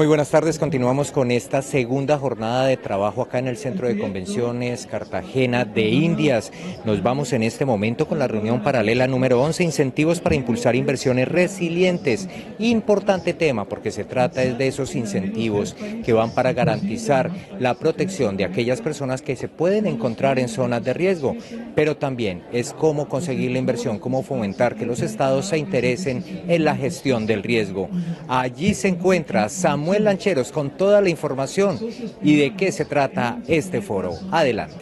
Muy buenas tardes, continuamos con esta segunda jornada de trabajo acá en el Centro de Convenciones Cartagena de Indias. Nos vamos en este momento con la reunión paralela número 11, incentivos para impulsar inversiones resilientes. Importante tema porque se trata de esos incentivos que van para garantizar la protección de aquellas personas que se pueden encontrar en zonas de riesgo, pero también es cómo conseguir la inversión, cómo fomentar que los estados se interesen en la gestión del riesgo. Allí se encuentra Samuel Lancheros con toda la información y de qué se trata este foro. Adelante.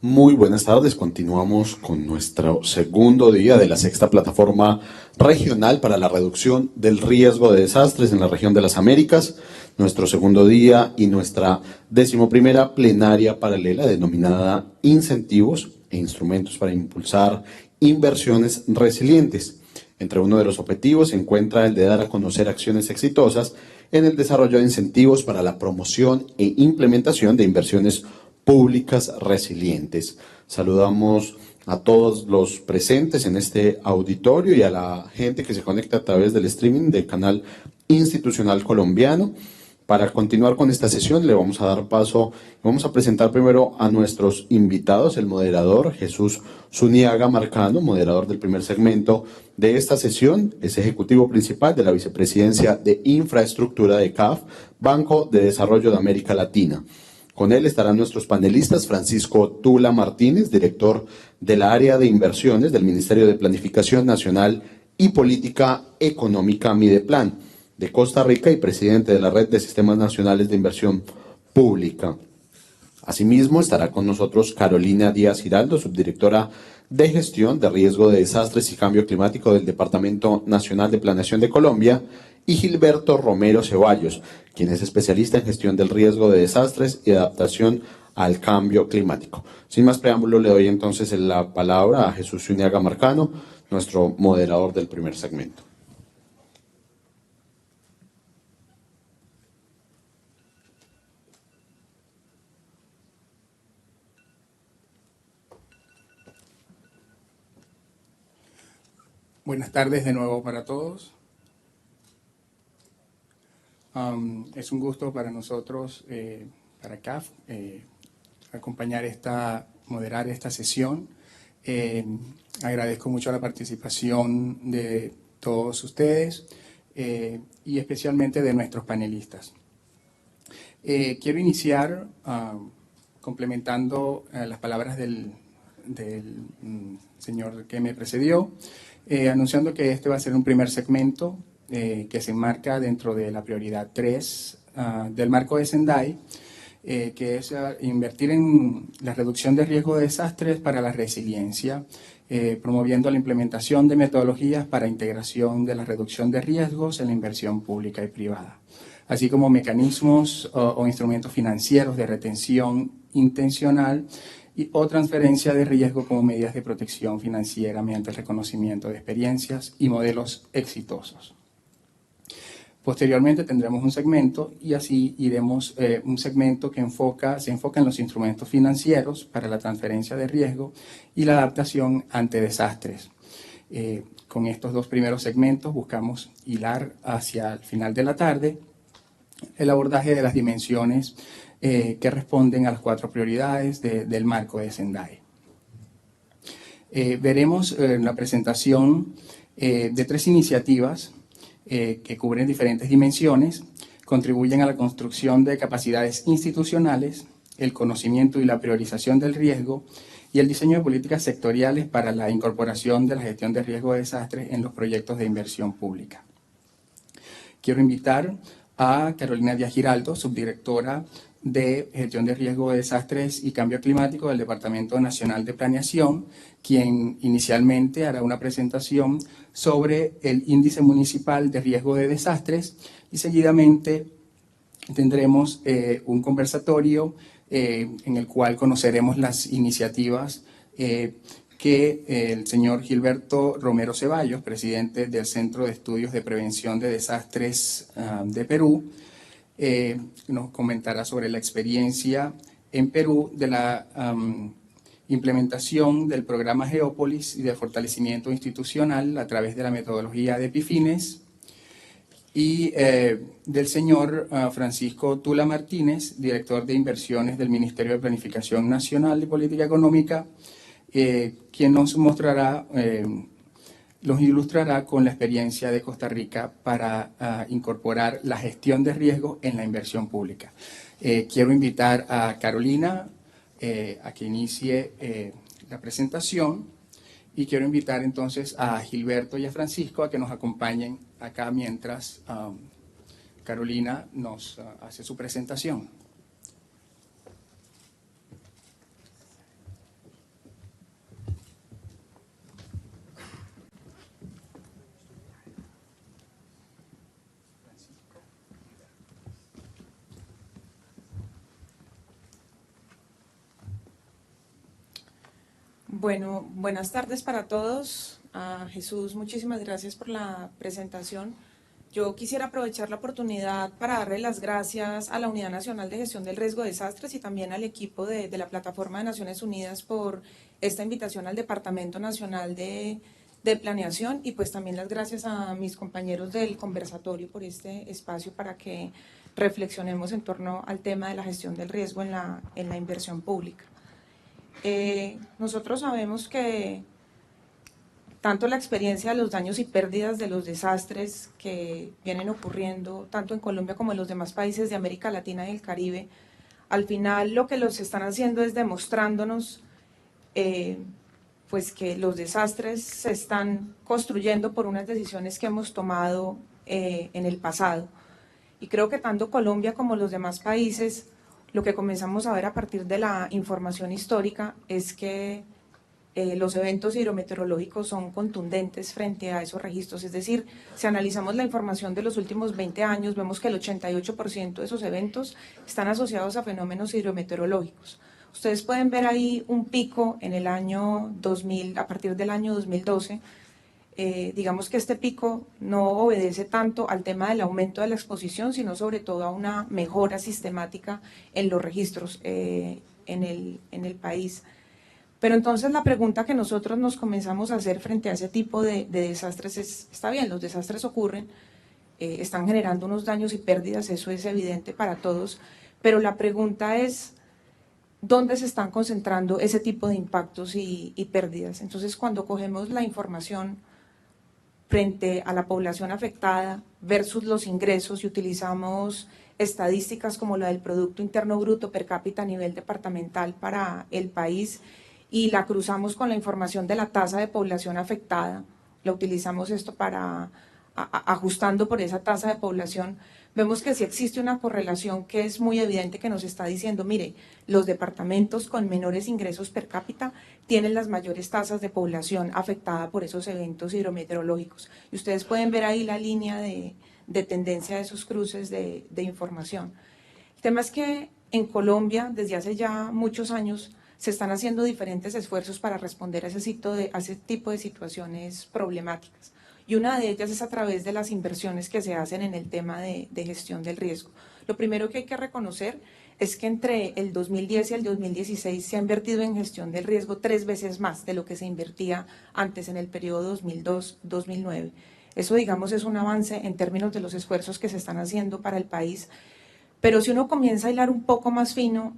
Muy buenas tardes, continuamos con nuestro segundo día de la sexta plataforma regional para la reducción del riesgo de desastres en la región de las Américas, nuestro segundo día y nuestra 11ª plenaria paralela denominada Incentivos e Instrumentos para Impulsar Inversiones Resilientes. Entre uno de los objetivos se encuentra el de dar a conocer acciones exitosas en el desarrollo de incentivos para la promoción e implementación de inversiones públicas resilientes. Saludamos a todos los presentes en este auditorio y a la gente que se conecta a través del streaming del canal institucional colombiano. Para continuar con esta sesión le vamos a dar paso, vamos a presentar primero a nuestros invitados, el moderador Jesús Zuniaga Marcano, moderador del primer segmento de esta sesión, es ejecutivo principal de la Vicepresidencia de Infraestructura de CAF, Banco de Desarrollo de América Latina. Con él estarán nuestros panelistas, Francisco Tula Martínez, director de la área de inversiones del Ministerio de Planificación Nacional y Política Económica Mideplan, de Costa Rica y presidente de la Red de Sistemas Nacionales de Inversión Pública. Asimismo, estará con nosotros Carolina Díaz Giraldo, subdirectora de Gestión de Riesgo de Desastres y Cambio Climático del Departamento Nacional de Planeación de Colombia, y Gilberto Romero Ceballos, quien es especialista en gestión del riesgo de desastres y adaptación al cambio climático. Sin más preámbulo, le doy entonces la palabra a Jesús Zuniaga Marcano, nuestro moderador del primer segmento. Buenas tardes de nuevo para todos. Es un gusto para nosotros, para CAF, moderar esta sesión. Agradezco mucho la participación de todos ustedes y especialmente de nuestros panelistas. Quiero iniciar complementando las palabras del señor que me precedió, anunciando que este va a ser un primer segmento que se enmarca dentro de la prioridad 3 del marco de Sendai, que es invertir en la reducción de riesgo de desastres para la resiliencia, promoviendo la implementación de metodologías para integración de la reducción de riesgos en la inversión pública y privada, así como mecanismos o instrumentos financieros de retención intencional o transferencia de riesgo como medidas de protección financiera mediante el reconocimiento de experiencias y modelos exitosos. Posteriormente tendremos un segmento y así iremos un segmento que se enfoca en los instrumentos financieros para la transferencia de riesgo y la adaptación ante desastres. Con estos dos primeros segmentos buscamos hilar hacia el final de la tarde el abordaje de las dimensiones que responden a las 4 prioridades del marco de Sendai. Veremos en la presentación de 3 iniciativas que cubren diferentes dimensiones, contribuyen a la construcción de capacidades institucionales, el conocimiento y la priorización del riesgo y el diseño de políticas sectoriales para la incorporación de la gestión de riesgo de desastres en los proyectos de inversión pública. Quiero invitar a Carolina Díaz Giraldo, subdirectora de Gestión de Riesgo de Desastres y Cambio Climático del Departamento Nacional de Planeación, quien inicialmente hará una presentación sobre el Índice Municipal de Riesgo de Desastres y seguidamente tendremos un conversatorio en el cual conoceremos las iniciativas que el señor Gilberto Romero Ceballos, presidente del Centro de Estudios de Prevención de Desastres de Perú, nos comentará sobre la experiencia en Perú de la implementación del programa Geópolis y de fortalecimiento institucional a través de la metodología de Epifines, y del señor Francisco Tula Martínez, director de inversiones del Ministerio de Planificación Nacional y Política Económica, quien nos mostrará, los ilustrará con la experiencia de Costa Rica para incorporar la gestión de riesgo en la inversión pública. Quiero invitar a Carolina a que inicie la presentación, y quiero invitar entonces a Gilberto y a Francisco a que nos acompañen acá mientras Carolina nos hace su presentación. Bueno, buenas tardes para todos. Jesús, muchísimas gracias por la presentación. Yo quisiera aprovechar la oportunidad para darle las gracias a la Unidad Nacional de Gestión del Riesgo de Desastres y también al equipo de la Plataforma de Naciones Unidas por esta invitación al Departamento Nacional de Planeación, y pues también las gracias a mis compañeros del conversatorio por este espacio para que reflexionemos en torno al tema de la gestión del riesgo en la inversión pública. Nosotros sabemos que tanto la experiencia de los daños y pérdidas de los desastres que vienen ocurriendo tanto en Colombia como en los demás países de América Latina y el Caribe, al final lo que los están haciendo es demostrándonos pues que los desastres se están construyendo por unas decisiones que hemos tomado en el pasado. Y creo que tanto Colombia como los demás países, lo que comenzamos a ver a partir de la información histórica es que los eventos hidrometeorológicos son contundentes frente a esos registros. Es decir, si analizamos la información de los últimos 20 años, vemos que el 88% de esos eventos están asociados a fenómenos hidrometeorológicos. Ustedes pueden ver ahí un pico en el año 2000, a partir del año 2012. Digamos que este pico no obedece tanto al tema del aumento de la exposición, sino sobre todo a una mejora sistemática en los registros en el país. Pero entonces la pregunta que nosotros nos comenzamos a hacer frente a ese tipo de desastres es, está bien, los desastres ocurren, están generando unos daños y pérdidas, eso es evidente para todos, pero la pregunta es, ¿dónde se están concentrando ese tipo de impactos y pérdidas? Entonces, cuando cogemos la información frente a la población afectada versus los ingresos y utilizamos estadísticas como la del Producto Interno Bruto per cápita a nivel departamental para el país y la cruzamos con la información de la tasa de población afectada, la utilizamos esto para ajustando por esa tasa de población, vemos que sí existe una correlación que es muy evidente, que nos está diciendo, mire, los departamentos con menores ingresos per cápita tienen las mayores tasas de población afectada por esos eventos hidrometeorológicos. Y ustedes pueden ver ahí la línea de tendencia de esos cruces de información. El tema es que en Colombia, desde hace ya muchos años, se están haciendo diferentes esfuerzos para responder a ese tipo de situaciones problemáticas. Y una de ellas es a través de las inversiones que se hacen en el tema de gestión del riesgo. Lo primero que hay que reconocer es que entre el 2010 y el 2016 se ha invertido en gestión del riesgo 3 veces más de lo que se invertía antes en el periodo 2002-2009. Eso, digamos, es un avance en términos de los esfuerzos que se están haciendo para el país. Pero si uno comienza a hilar un poco más fino,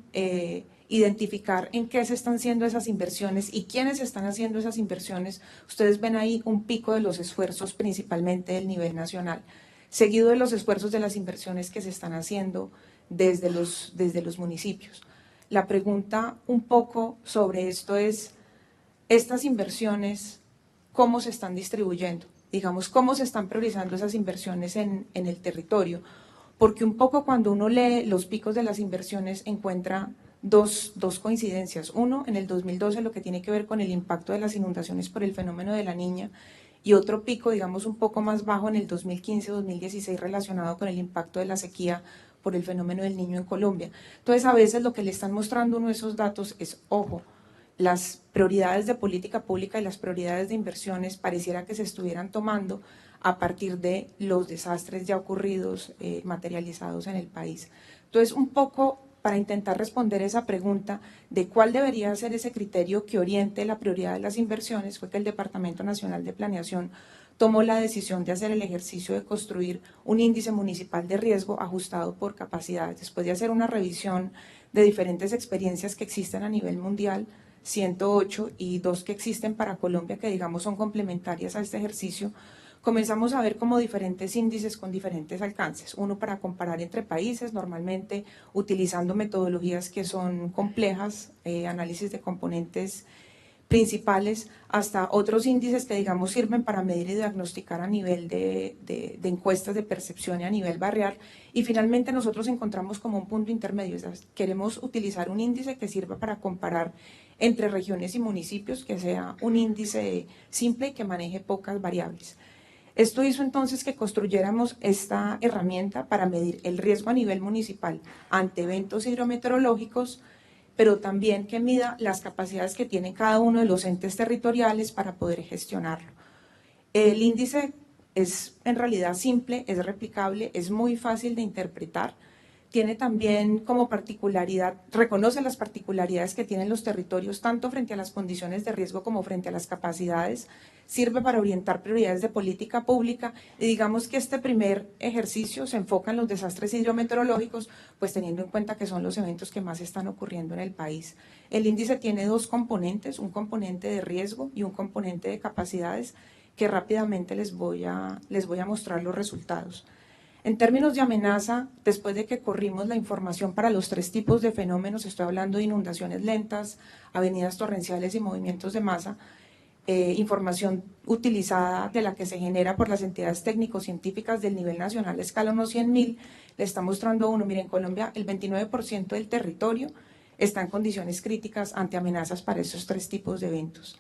identificar en qué se están haciendo esas inversiones y quiénes están haciendo esas inversiones, ustedes ven ahí un pico de los esfuerzos principalmente del nivel nacional, seguido de los esfuerzos de las inversiones que se están haciendo desde los municipios. La pregunta un poco sobre esto es, estas inversiones, ¿cómo se están distribuyendo? Digamos, ¿cómo se están priorizando esas inversiones en el territorio? Porque un poco cuando uno lee los picos de las inversiones encuentra dos coincidencias. Uno, en el 2012, lo que tiene que ver con el impacto de las inundaciones por el fenómeno de la Niña, y otro pico, digamos, un poco más bajo en el 2015-2016 relacionado con el impacto de la sequía por el fenómeno del Niño en Colombia. Entonces, a veces lo que le están mostrando uno de esos datos es, ojo, las prioridades de política pública y las prioridades de inversiones pareciera que se estuvieran tomando a partir de los desastres ya ocurridos, materializados en el país. Entonces, un poco para intentar responder esa pregunta de cuál debería ser ese criterio que oriente la prioridad de las inversiones, fue que el Departamento Nacional de Planeación tomó la decisión de hacer el ejercicio de construir un índice municipal de riesgo ajustado por capacidades. Después de hacer una revisión de diferentes experiencias que existen a nivel mundial, 108 y 2 que existen para Colombia, que digamos son complementarias a este ejercicio, comenzamos a ver como diferentes índices con diferentes alcances. Uno para comparar entre países, normalmente utilizando metodologías que son complejas, análisis de componentes principales, hasta otros índices que digamos sirven para medir y diagnosticar a nivel de encuestas de percepción y a nivel barrial, y finalmente nosotros encontramos como un punto intermedio, queremos utilizar un índice que sirva para comparar entre regiones y municipios, que sea un índice simple y que maneje pocas variables. Esto hizo entonces que construyéramos esta herramienta para medir el riesgo a nivel municipal ante eventos hidrometeorológicos, pero también que mida las capacidades que tienen cada uno de los entes territoriales para poder gestionarlo. El índice es en realidad simple, es replicable, es muy fácil de interpretar, tiene también como particularidad, reconoce las particularidades que tienen los territorios tanto frente a las condiciones de riesgo como frente a las capacidades, sirve para orientar prioridades de política pública y digamos que este primer ejercicio se enfoca en los desastres hidrometeorológicos, pues teniendo en cuenta que son los eventos que más están ocurriendo en el país. El índice tiene dos componentes, un componente de riesgo y un componente de capacidades que rápidamente les voy a mostrar los resultados. En términos de amenaza, después de que corrimos la información para los tres tipos de fenómenos, estoy hablando de inundaciones lentas, avenidas torrenciales y movimientos de masa, información utilizada de la que se genera por las entidades técnico-científicas del nivel nacional a escala unos 100.000, le está mostrando a uno, mire, en Colombia el 29% del territorio está en condiciones críticas ante amenazas para esos tres tipos de eventos.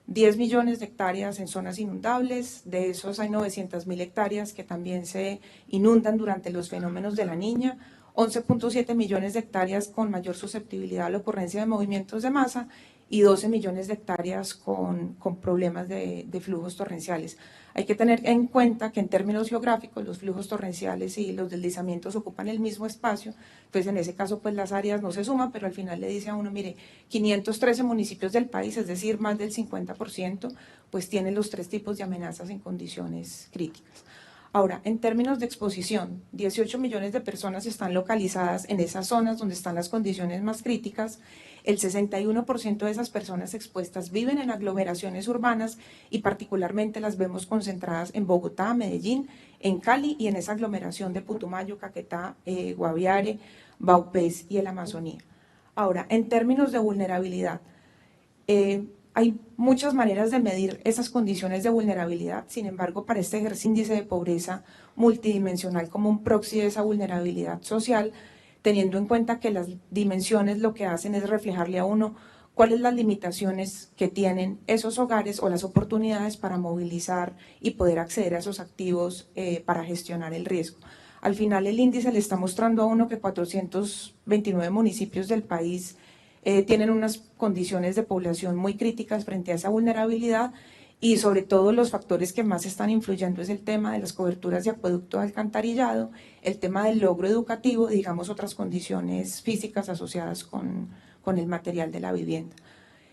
10 millones de hectáreas en zonas inundables, de esos hay 900.000 hectáreas que también se inundan durante los fenómenos de la Niña, 11.7 millones de hectáreas con mayor susceptibilidad a la ocurrencia de movimientos de masa y 12 millones de hectáreas con problemas de flujos torrenciales. Hay que tener en cuenta que en términos geográficos los flujos torrenciales y los deslizamientos ocupan el mismo espacio, entonces en ese caso pues las áreas no se suman, pero al final le dice a uno, mire, 513 municipios del país, es decir, más del 50%, pues tienen los tres tipos de amenazas en condiciones críticas. Ahora, en términos de exposición, 18 millones de personas están localizadas en esas zonas donde están las condiciones más críticas. El 61% de esas personas expuestas viven en aglomeraciones urbanas y particularmente las vemos concentradas en Bogotá, Medellín, en Cali y en esa aglomeración de Putumayo, Caquetá, Guaviare, Vaupés y el Amazonía. Ahora, en términos de vulnerabilidad, hay muchas maneras de medir esas condiciones de vulnerabilidad, sin embargo, para este índice de pobreza multidimensional como un proxy de esa vulnerabilidad social, teniendo en cuenta que las dimensiones lo que hacen es reflejarle a uno cuáles las limitaciones que tienen esos hogares o las oportunidades para movilizar y poder acceder a esos activos para gestionar el riesgo. Al final el índice le está mostrando a uno que 429 municipios del país tienen unas condiciones de población muy críticas frente a esa vulnerabilidad y sobre todo los factores que más están influyendo es el tema de las coberturas de acueducto de alcantarillado, el tema del logro educativo, digamos otras condiciones físicas asociadas con el material de la vivienda.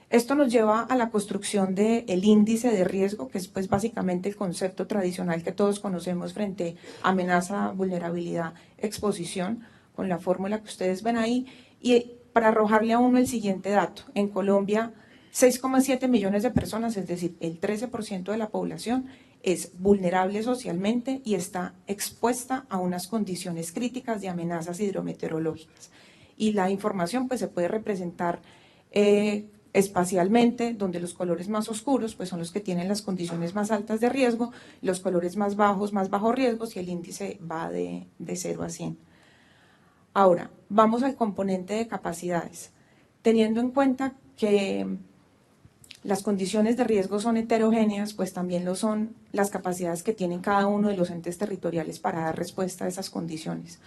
Esto nos lleva a la construcción del índice de riesgo, que es pues básicamente el concepto tradicional que todos conocemos frente a amenaza, vulnerabilidad, exposición, con la fórmula que ustedes ven ahí, y para arrojarle a uno el siguiente dato, en Colombia 6,7 millones de personas, es decir, el 13% de la población es vulnerable socialmente y está expuesta a unas condiciones críticas de amenazas hidrometeorológicas. Y la información pues se puede representar espacialmente, donde los colores más oscuros pues son los que tienen las condiciones más altas de riesgo, los colores más bajos riesgos y el índice va de 0 a 100. Ahora, vamos al componente de capacidades. Teniendo en cuenta que las condiciones de riesgo son heterogéneas, pues también lo son las capacidades que tienen cada uno de los entes territoriales para dar respuesta a esas condiciones.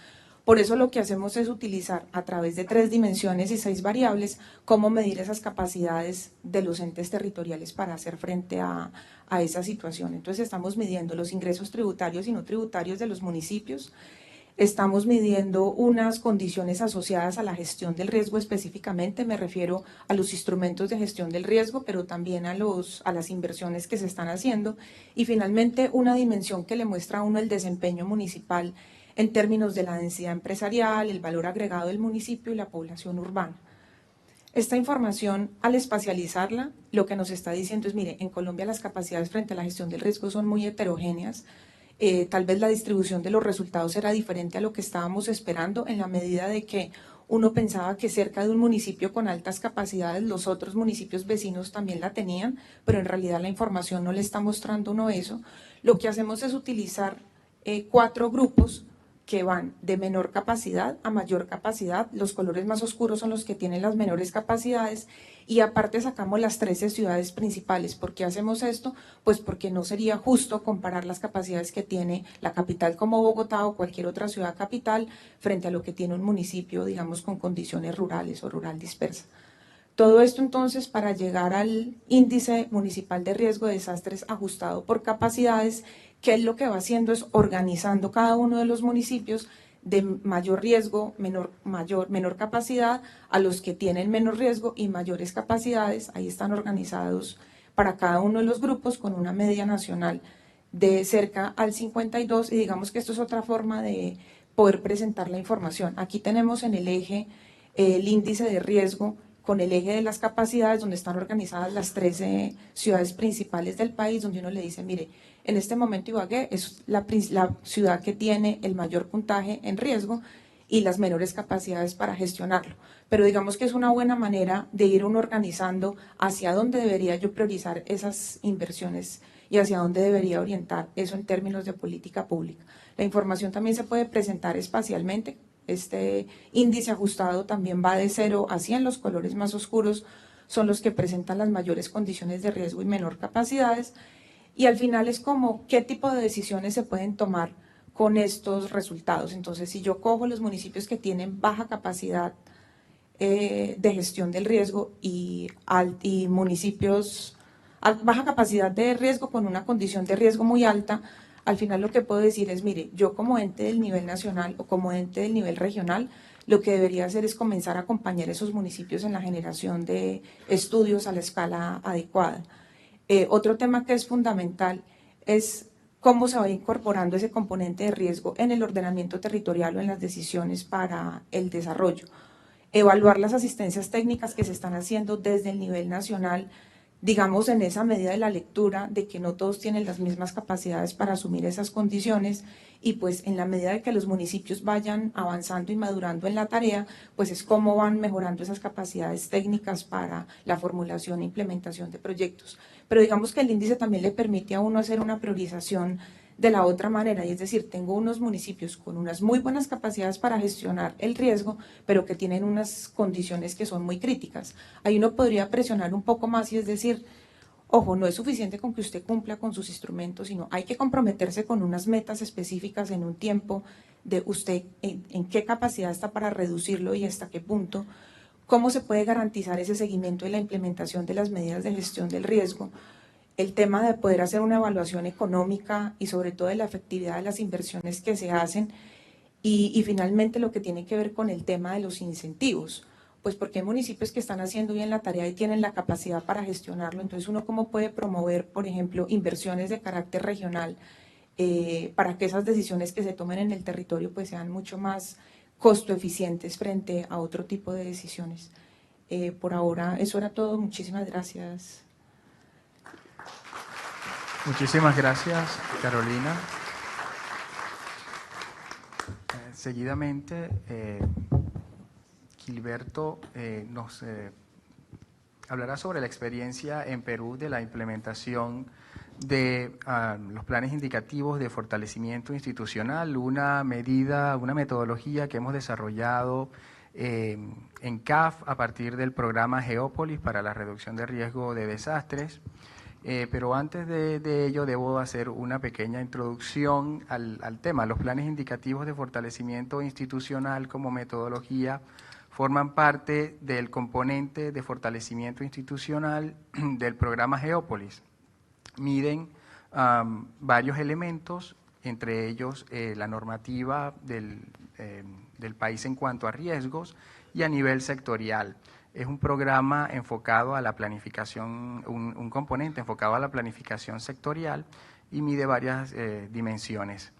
Por eso lo que hacemos es utilizar a través de 3 dimensiones y 6 variables cómo medir esas capacidades de los entes territoriales para hacer frente a esa situación. Entonces estamos midiendo los ingresos tributarios y no tributarios de los municipios, estamos midiendo unas condiciones asociadas a la gestión del riesgo específicamente, me refiero a los instrumentos de gestión del riesgo, pero también a las inversiones que se están haciendo, y finalmente una dimensión que le muestra a uno el desempeño municipal en términos de la densidad empresarial, el valor agregado del municipio y la población urbana. Esta información, al espacializarla, lo que nos está diciendo es, mire, en Colombia las capacidades frente a la gestión del riesgo son muy heterogéneas, tal vez la distribución de los resultados era diferente a lo que estábamos esperando, en la medida de que uno pensaba que cerca de un municipio con altas capacidades los otros municipios vecinos también la tenían, pero en realidad la información no le está mostrando uno eso. Lo que hacemos es utilizar 4 grupos que van de menor capacidad a mayor capacidad. Los colores más oscuros son los que tienen las menores capacidades, y aparte sacamos las 13 ciudades principales. ¿Por qué hacemos esto? Pues porque no sería justo comparar las capacidades que tiene la capital como Bogotá o cualquier otra ciudad capital frente a lo que tiene un municipio, digamos, con condiciones rurales o rural dispersa. Todo esto entonces para llegar al índice municipal de riesgo de desastres ajustado por capacidades, que es lo que va haciendo es organizando cada uno de los municipios de mayor riesgo, menor capacidad, a los que tienen menos riesgo y mayores capacidades. Ahí están organizados para cada uno de los grupos con una media nacional de cerca al 52, y digamos que esto es otra forma de poder presentar la información. Aquí tenemos en el eje el índice de riesgo con el eje de las capacidades, donde están organizadas las 13 ciudades principales del país, donde uno le dice, mire, en este momento Ibagué es la ciudad que tiene el mayor puntaje en riesgo y las menores capacidades para gestionarlo. Pero digamos que es una buena manera de ir uno organizando hacia dónde debería yo priorizar esas inversiones y hacia dónde debería orientar eso en términos de política pública. La información también se puede presentar espacialmente. Este índice ajustado también va de 0 a 100, los colores más oscuros son los que presentan las mayores condiciones de riesgo y menor capacidades, y al final es como qué tipo de decisiones se pueden tomar con estos resultados. Entonces, si yo cojo los municipios que tienen baja capacidad de gestión del riesgo y municipios baja capacidad de riesgo con una condición de riesgo muy alta, al final lo que puedo decir es, mire, yo como ente del nivel nacional o como ente del nivel regional, lo que debería hacer es comenzar a acompañar a esos municipios en la generación de estudios a la escala adecuada. Otro tema que es fundamental es cómo se va incorporando ese componente de riesgo en el ordenamiento territorial o en las decisiones para el desarrollo. Evaluar las asistencias técnicas que se están haciendo desde el nivel nacional, digamos en esa medida de la lectura de que no todos tienen las mismas capacidades para asumir esas condiciones, y pues en la medida de que los municipios vayan avanzando y madurando en la tarea, pues es cómo van mejorando esas capacidades técnicas para la formulación e implementación de proyectos. Pero digamos que el índice también le permite a uno hacer una priorización de la otra manera, y es decir, tengo unos municipios con unas muy buenas capacidades para gestionar el riesgo, pero que tienen unas condiciones que son muy críticas. Ahí uno podría presionar un poco más y es decir, ojo, no es suficiente con que usted cumpla con sus instrumentos, sino hay que comprometerse con unas metas específicas en un tiempo de usted en qué capacidad está para reducirlo y hasta qué punto, cómo se puede garantizar ese seguimiento y la implementación de las medidas de gestión del riesgo, el tema de poder hacer una evaluación económica y sobre todo de la efectividad de las inversiones que se hacen, y finalmente lo que tiene que ver con el tema de los incentivos, pues porque hay municipios que están haciendo bien la tarea y tienen la capacidad para gestionarlo. Entonces uno cómo puede promover, por ejemplo, inversiones de carácter regional para que esas decisiones que se tomen en el territorio pues sean mucho más costo eficientes frente a otro tipo de decisiones. Por ahora eso era todo, muchísimas gracias. Muchísimas gracias, Carolina. Seguidamente, Gilberto nos hablará sobre la experiencia en Perú de la implementación de los planes indicativos de fortalecimiento institucional, una metodología que hemos desarrollado en CAF a partir del programa Geópolis para la reducción de riesgo de desastres. Pero antes de ello debo hacer una pequeña introducción al tema. Los planes indicativos de fortalecimiento institucional como metodología forman parte del componente de fortalecimiento institucional del programa Geópolis. Miden varios elementos, entre ellos la normativa del país en cuanto a riesgos y a nivel sectorial. Es un programa enfocado a la planificación, un componente enfocado a la planificación sectorial y mide varias dimensiones.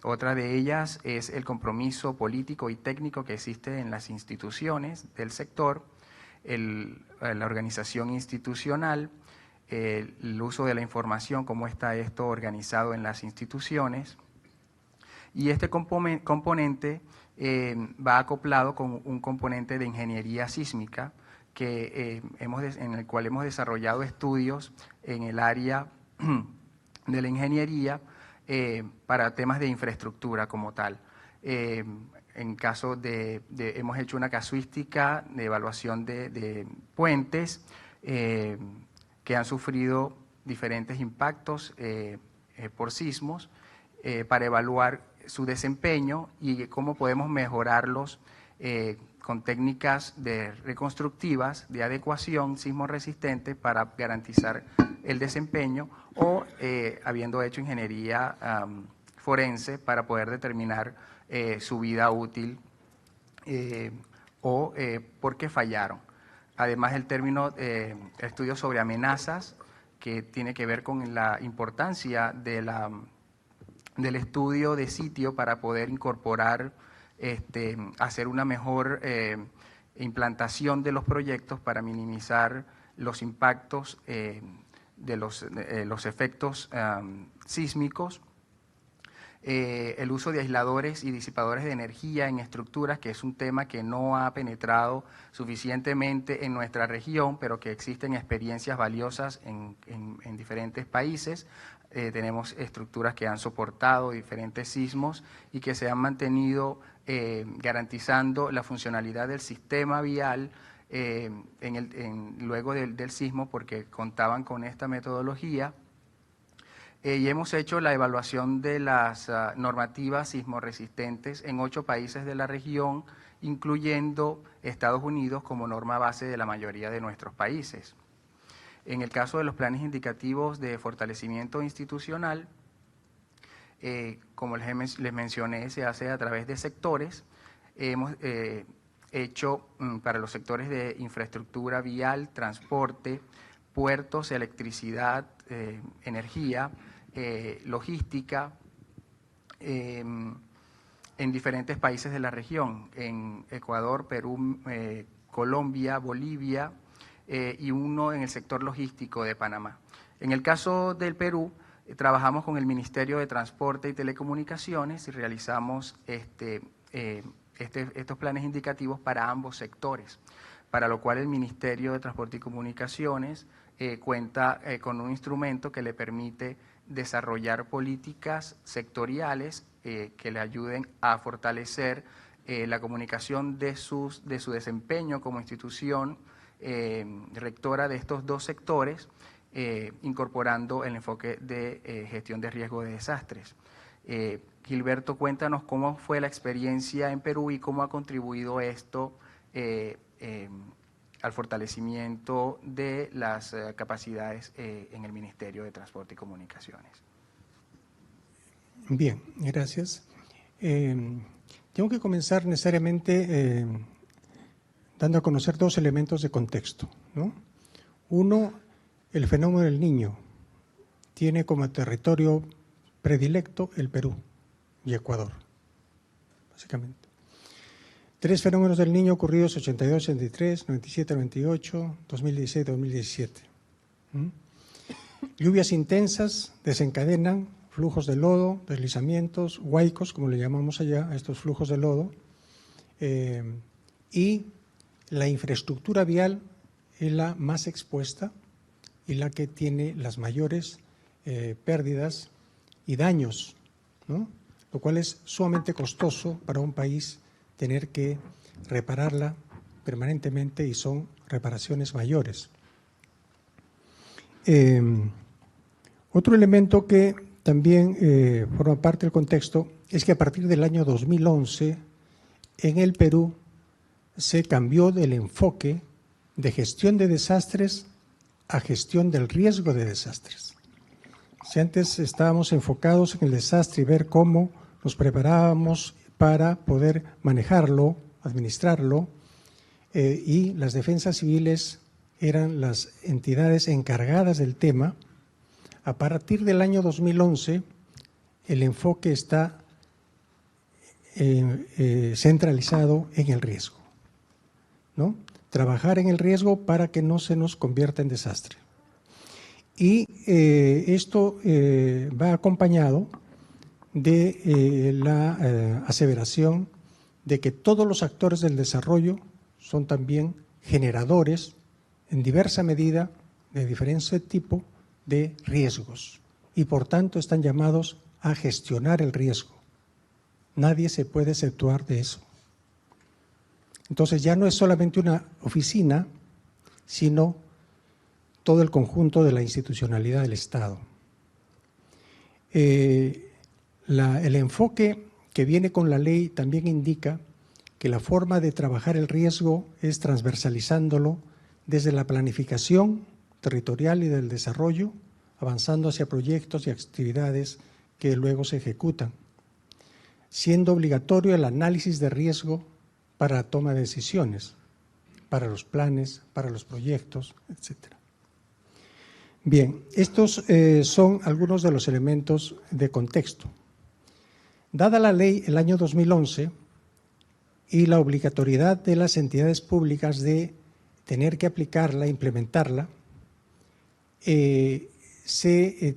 Otra de ellas es el compromiso político y técnico que existe en las instituciones del sector, la organización institucional, el uso de la información, cómo está esto organizado en las instituciones. Y este componente va acoplado con un componente de ingeniería sísmica en el cual hemos desarrollado estudios en el área de la ingeniería para temas de infraestructura como tal. En caso hemos hecho una casuística de evaluación de puentes que han sufrido diferentes impactos por sismos para evaluar su desempeño y cómo podemos mejorarlos con técnicas reconstructivas de adecuación sismo resistente para garantizar el desempeño o habiendo hecho ingeniería forense para poder determinar su vida útil o por qué fallaron. Además, el término estudio sobre amenazas, que tiene que ver con la importancia del estudio de sitio para poder incorporar, hacer una mejor implantación de los proyectos para minimizar los impactos de los efectos sísmicos. El uso de aisladores y disipadores de energía en estructuras, que es un tema que no ha penetrado suficientemente en nuestra región, pero que existen experiencias valiosas en diferentes países. Tenemos estructuras que han soportado diferentes sismos y que se han mantenido garantizando la funcionalidad del sistema vial luego del sismo, porque contaban con esta metodología. Y hemos hecho la evaluación de las normativas sismoresistentes en 8 países de la región, incluyendo Estados Unidos como norma base de la mayoría de nuestros países. En el caso de los planes indicativos de fortalecimiento institucional, como les mencioné, se hace a través de sectores. Hemos hecho para los sectores de infraestructura vial, transporte, puertos, electricidad, energía, logística, en diferentes países de la región, en Ecuador, Perú, Colombia, Bolivia y uno en el sector logístico de Panamá. En el caso del Perú, trabajamos con el Ministerio de Transporte y Telecomunicaciones y realizamos estos planes indicativos para ambos sectores, para lo cual el Ministerio de Transporte y Comunicaciones cuenta con un instrumento que le permite desarrollar políticas sectoriales que le ayuden a fortalecer la comunicación de su desempeño como institución rectora de estos dos sectores, incorporando el enfoque de gestión de riesgo de desastres. Gilberto, cuéntanos cómo fue la experiencia en Perú y cómo ha contribuido esto al fortalecimiento de las capacidades en el Ministerio de Transporte y Comunicaciones. Bien, gracias. Tengo que comenzar necesariamente dando a conocer 2 elementos de contexto, ¿no? Uno, el fenómeno del Niño tiene como territorio predilecto el Perú y Ecuador, básicamente. 3 fenómenos del Niño ocurridos 82, 83, 97, 98, 2016, 2017. Lluvias intensas desencadenan flujos de lodo, deslizamientos, huaicos, como le llamamos allá, a estos flujos de lodo, y la infraestructura vial es la más expuesta y la que tiene las mayores pérdidas y daños, ¿no? Lo cual es sumamente costoso para un país tener que repararla permanentemente y son reparaciones mayores. Otro elemento que también forma parte del contexto es que a partir del año 2011 en el Perú se cambió del enfoque de gestión de desastres a gestión del riesgo de desastres. Si antes estábamos enfocados en el desastre y ver cómo nos preparábamos para poder manejarlo, administrarlo, y las defensas civiles eran las entidades encargadas del tema, a partir del año 2011 el enfoque está centralizado en el riesgo, ¿no? Trabajar en el riesgo para que no se nos convierta en desastre. Y esto va acompañado de la aseveración de que todos los actores del desarrollo son también generadores en diversa medida de diferente tipo de riesgos y por tanto están llamados a gestionar el riesgo. Nadie se puede exceptuar de eso. Entonces ya no es solamente una oficina, sino todo el conjunto de la institucionalidad del Estado. El enfoque que viene con la ley también indica que la forma de trabajar el riesgo es transversalizándolo desde la planificación territorial y del desarrollo, avanzando hacia proyectos y actividades que luego se ejecutan, siendo obligatorio el análisis de riesgo para la toma de decisiones, para los planes, para los proyectos, etc. Bien, estos son algunos de los elementos de contexto. Dada la ley el año 2011 y la obligatoriedad de las entidades públicas de tener que aplicarla, implementarla,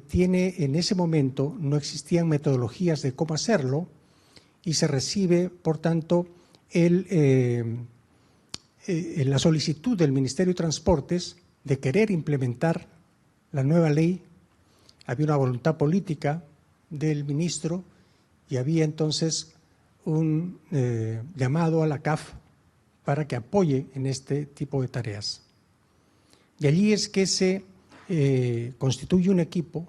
tiene en ese momento, no existían metodologías de cómo hacerlo y se recibe, por tanto, la solicitud del Ministerio de Transportes de querer implementar la nueva ley. Había una voluntad política del ministro y había entonces un llamado a la CAF para que apoye en este tipo de tareas. Y allí es que se constituye un equipo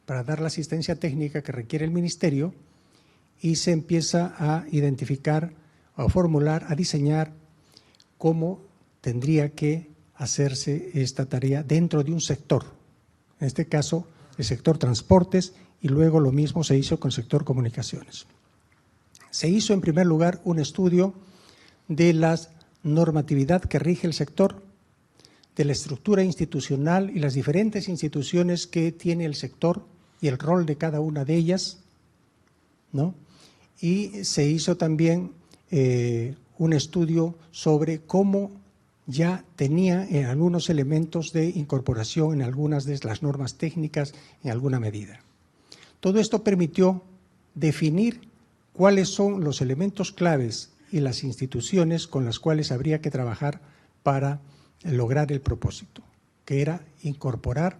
para dar la asistencia técnica que requiere el ministerio y se empieza a identificar, a formular, a diseñar cómo tendría que hacerse esta tarea dentro de un sector. En este caso, el sector transportes, y luego lo mismo se hizo con el sector comunicaciones. Se hizo en primer lugar un estudio de la normatividad que rige el sector, de la estructura institucional y las diferentes instituciones que tiene el sector y el rol de cada una de ellas, ¿no? Y se hizo también un estudio sobre cómo ya tenía algunos elementos de incorporación en algunas de las normas técnicas en alguna medida. Todo esto permitió definir cuáles son los elementos claves y las instituciones con las cuales habría que trabajar para lograr el propósito, que era incorporar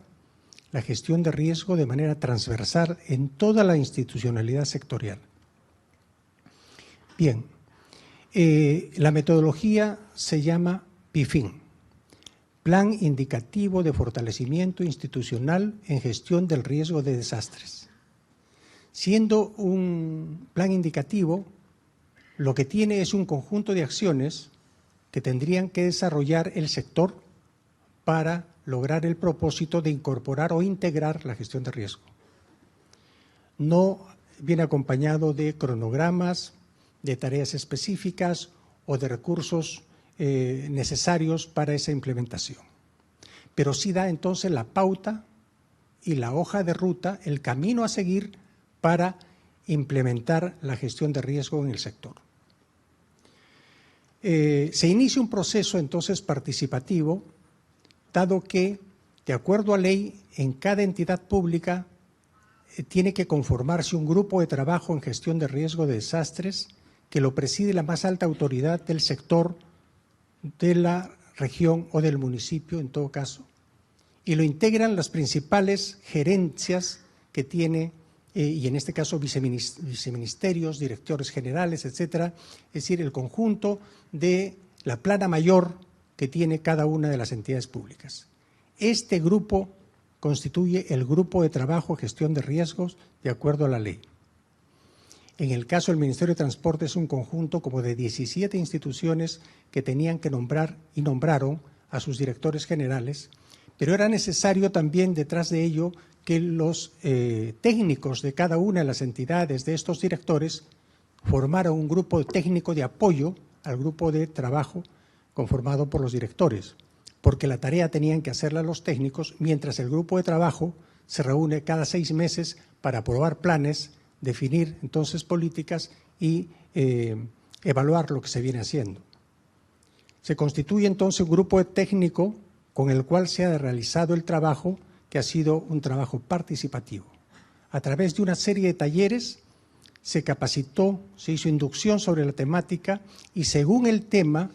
la gestión de riesgo de manera transversal en toda la institucionalidad sectorial. Bien, la metodología se llama PIFIN, Plan Indicativo de Fortalecimiento Institucional en Gestión del Riesgo de Desastres. Siendo un plan indicativo, lo que tiene es un conjunto de acciones que tendrían que desarrollar el sector para lograr el propósito de incorporar o integrar la gestión de riesgo. No viene acompañado de cronogramas, de tareas específicas o de recursos necesarios para esa implementación. Pero sí da entonces la pauta y la hoja de ruta, el camino a seguir para implementar la gestión de riesgo en el sector. Se inicia un proceso entonces participativo, dado que, de acuerdo a ley, en cada entidad pública tiene que conformarse un grupo de trabajo en gestión de riesgo de desastres que lo preside la más alta autoridad del sector, de la región o del municipio en todo caso, y lo integran las principales gerencias que tiene, y en este caso viceministerios, directores generales, etcétera, es decir, el conjunto de la plana mayor que tiene cada una de las entidades públicas. Este grupo constituye el Grupo de Trabajo Gestión de Riesgos de acuerdo a la ley. En el caso del Ministerio de Transporte es un conjunto como de 17 instituciones que tenían que nombrar y nombraron a sus directores generales, pero era necesario también detrás de ello que los técnicos de cada una de las entidades de estos directores formaran un grupo técnico de apoyo al grupo de trabajo conformado por los directores, porque la tarea tenían que hacerla los técnicos, mientras el grupo de trabajo se reúne cada 6 meses para aprobar planes, definir entonces políticas y evaluar lo que se viene haciendo. Se constituye entonces un grupo técnico con el cual se ha realizado el trabajo, que ha sido un trabajo participativo. A través de una serie de talleres se capacitó, se hizo inducción sobre la temática y según el tema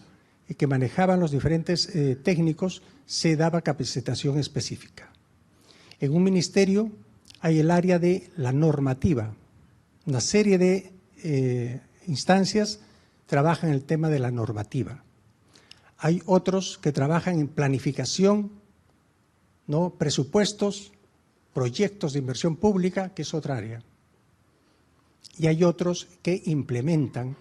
que manejaban los diferentes técnicos, se daba capacitación específica. En un ministerio hay el área de la normativa. Una serie de instancias trabajan en el tema de la normativa. Hay otros que trabajan en planificación, ¿no? Presupuestos, proyectos de inversión pública, que es otra área. Y hay otros que implementan,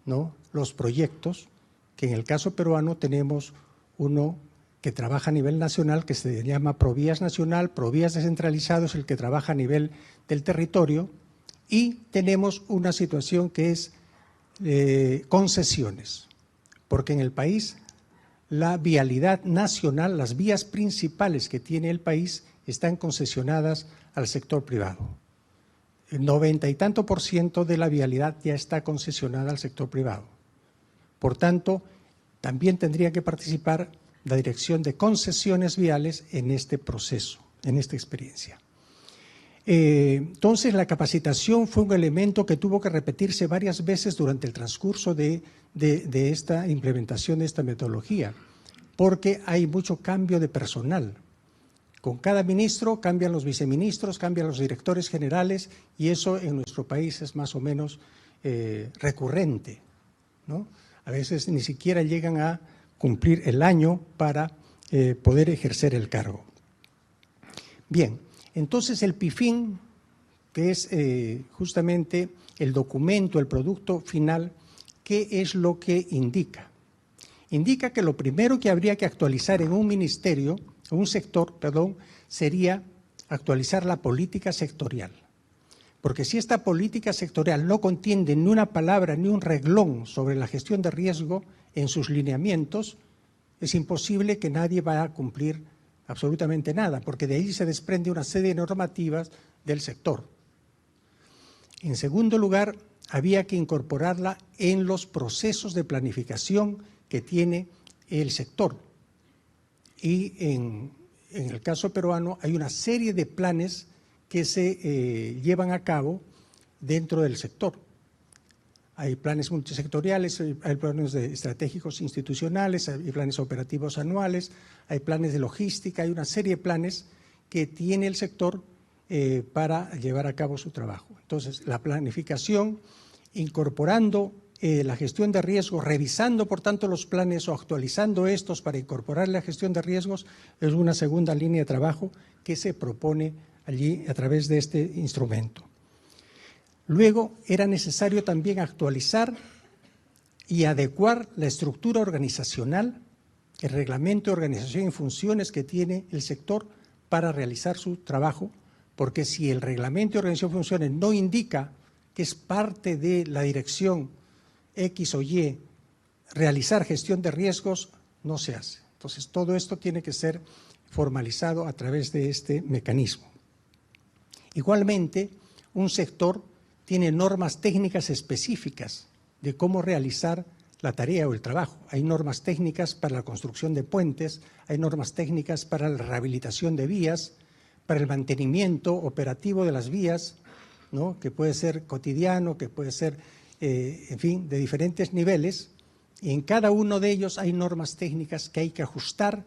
¿no?, los proyectos, que en el caso peruano tenemos uno que trabaja a nivel nacional, que se llama Provías Nacional, Provías Descentralizado es el que trabaja a nivel del territorio, y tenemos una situación que es concesiones, porque en el país la vialidad nacional, las vías principales que tiene el país están concesionadas al sector privado. El 90 y tanto % de la vialidad ya está concesionada al sector privado. Por tanto, también tendría que participar la Dirección de Concesiones Viales en este proceso, en esta experiencia. Entonces, la capacitación fue un elemento que tuvo que repetirse varias veces durante el transcurso de esta implementación de esta metodología, porque hay mucho cambio de personal. Con cada ministro cambian los viceministros, cambian los directores generales y eso en nuestro país es más o menos recurrente, ¿no? A veces ni siquiera llegan a cumplir el año para poder ejercer el cargo. Bien, entonces el PIFIN, que es justamente el documento, el producto final, ¿qué es lo que indica? Indica que lo primero que habría que actualizar en un ministerio, en un sector, perdón, sería actualizar la política sectorial. Porque si esta política sectorial no contiene ni una palabra ni un renglón sobre la gestión de riesgo en sus lineamientos, es imposible que nadie vaya a cumplir absolutamente nada, porque de ahí se desprende una serie de normativas del sector. En segundo lugar, había que incorporarla en los procesos de planificación que tiene el sector. Y en el caso peruano hay una serie de planes que se llevan a cabo dentro del sector. Hay planes multisectoriales, hay planes estratégicos institucionales, hay planes operativos anuales, hay planes de logística, hay una serie de planes que tiene el sector para llevar a cabo su trabajo. Entonces, la planificación, incorporando la gestión de riesgos, revisando por tanto los planes o actualizando estos para incorporar la gestión de riesgos, es una segunda línea de trabajo que se propone allí a través de este instrumento. Luego era necesario también actualizar y adecuar la estructura organizacional, el reglamento de organización y funciones que tiene el sector para realizar su trabajo, porque si el reglamento de organización y funciones no indica que es parte de la dirección X o Y realizar gestión de riesgos, no se hace. Entonces, todo esto tiene que ser formalizado a través de este mecanismo. Igualmente, un sector tiene normas técnicas específicas de cómo realizar la tarea o el trabajo. Hay normas técnicas para la construcción de puentes, hay normas técnicas para la rehabilitación de vías, para el mantenimiento operativo de las vías, ¿no?, que puede ser cotidiano, que puede ser, en fin, de diferentes niveles, y en cada uno de ellos hay normas técnicas que hay que ajustar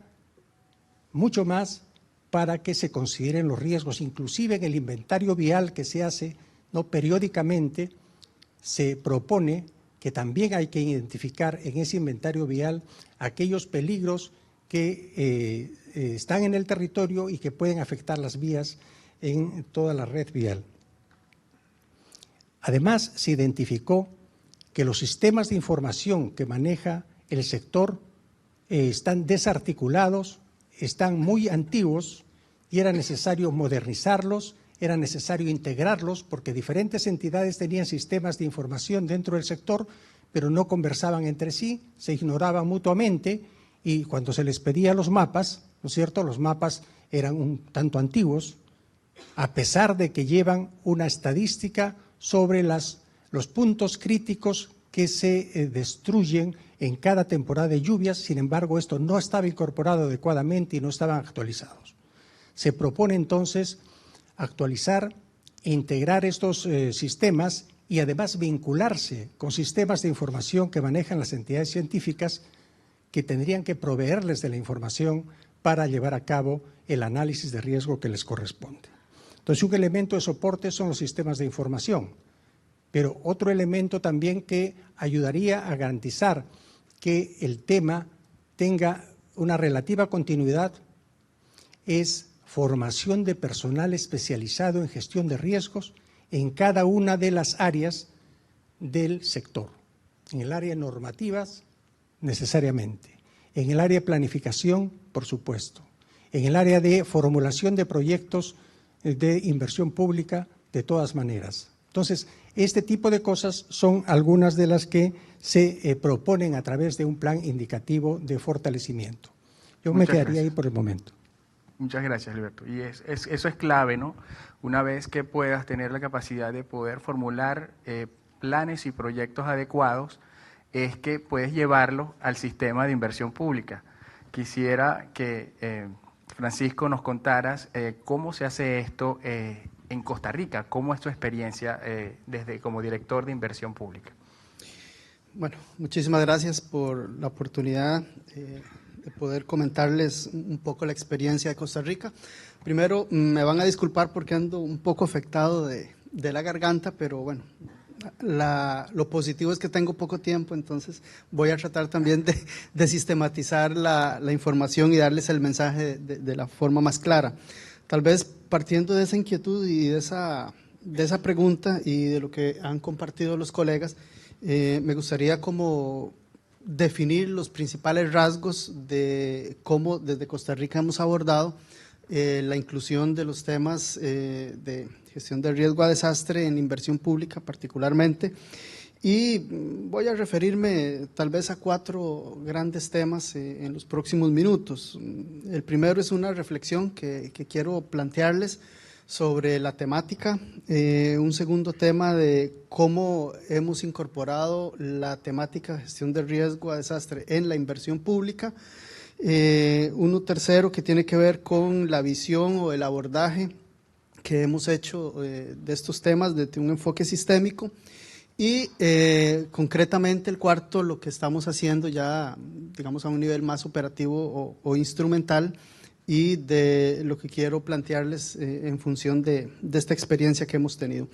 mucho más para que se consideren los riesgos. Inclusive en el inventario vial que se hace, ¿no?, periódicamente, se propone que también hay que identificar en ese inventario vial aquellos peligros que están en el territorio y que pueden afectar las vías en toda la red vial. Además, se identificó que los sistemas de información que maneja el sector están desarticulados, están muy antiguos y era necesario modernizarlos, era necesario integrarlos porque diferentes entidades tenían sistemas de información dentro del sector, pero no conversaban entre sí, se ignoraban mutuamente y cuando se les pedía los mapas, ¿no es cierto?, los mapas eran un tanto antiguos, a pesar de que llevan una estadística sobre los puntos críticos que se destruyen en cada temporada de lluvias. Sin embargo, esto no estaba incorporado adecuadamente y no estaban actualizados. Se propone entonces actualizar e integrar estos sistemas y además vincularse con sistemas de información que manejan las entidades científicas que tendrían que proveerles de la información para llevar a cabo el análisis de riesgo que les corresponde. Entonces, un elemento de soporte son los sistemas de información, pero otro elemento también que ayudaría a garantizar que el tema tenga una relativa continuidad es formación de personal especializado en gestión de riesgos en cada una de las áreas del sector. En el área de normativas, necesariamente. En el área de planificación, por supuesto. En el área de formulación de proyectos de inversión pública, de todas maneras. Entonces, este tipo de cosas son algunas de las que se proponen a través de un plan indicativo de fortalecimiento. Yo me quedaría ahí por el momento. Muchas gracias, Alberto. Y eso es clave, ¿no? Una vez que puedas tener la capacidad de poder formular planes y proyectos adecuados, es que puedes llevarlos al sistema de inversión pública. Quisiera que Francisco nos contaras cómo se hace esto en Costa Rica, cómo es tu experiencia como director de inversión pública. Bueno, muchísimas gracias por la oportunidad de poder comentarles un poco la experiencia de Costa Rica. Primero, me van a disculpar porque ando un poco afectado de la garganta, pero bueno, lo positivo es que tengo poco tiempo, entonces voy a tratar también de sistematizar la información y darles el mensaje de la forma más clara. Tal vez partiendo de esa inquietud y de esa pregunta y de lo que han compartido los colegas, me gustaría como definir los principales rasgos de cómo desde Costa Rica hemos abordado la inclusión de los temas de gestión de riesgo a desastre en inversión pública particularmente, y voy a referirme tal vez a 4 grandes temas en los próximos minutos. El primero es una reflexión que quiero plantearles sobre la temática, un segundo tema de cómo hemos incorporado la temática de gestión de riesgo a desastre en la inversión pública, uno tercero que tiene que ver con la visión o el abordaje que hemos hecho de estos temas desde un enfoque sistémico, y concretamente el cuarto, lo que estamos haciendo ya, digamos, a un nivel más operativo o instrumental, y de lo que quiero plantearles en función de esta experiencia que hemos tenido.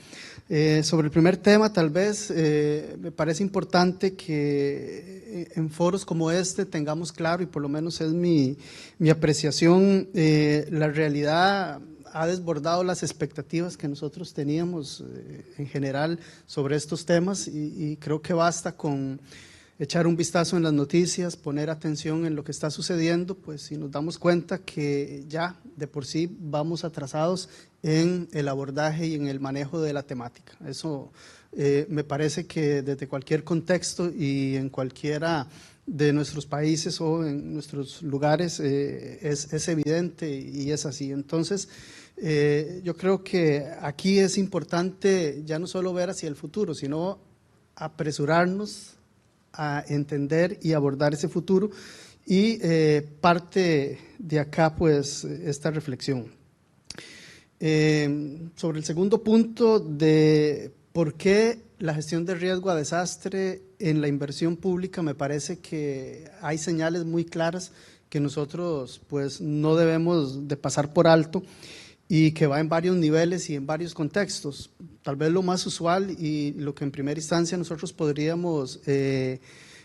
Sobre el primer tema, tal vez me parece importante que en foros como este tengamos claro, y por lo menos es mi apreciación, la realidad ha desbordado las expectativas que nosotros teníamos en general sobre estos temas, y creo que basta con echar un vistazo en las noticias, poner atención en lo que está sucediendo, pues si nos damos cuenta que ya de por sí vamos atrasados en el abordaje y en el manejo de la temática. Eso me parece que desde cualquier contexto y en cualquiera de nuestros países o en nuestros lugares es evidente y es así. Entonces, yo creo que aquí es importante ya no solo ver hacia el futuro, sino apresurarnos a entender y abordar ese futuro, y parte de acá pues esta reflexión. Sobre el segundo punto de por qué la gestión de riesgo a desastre en la inversión pública, me parece que hay señales muy claras que nosotros pues no debemos de pasar por alto, y que va en varios niveles y en varios contextos. Tal vez lo más usual y lo que en primera instancia nosotros podríamos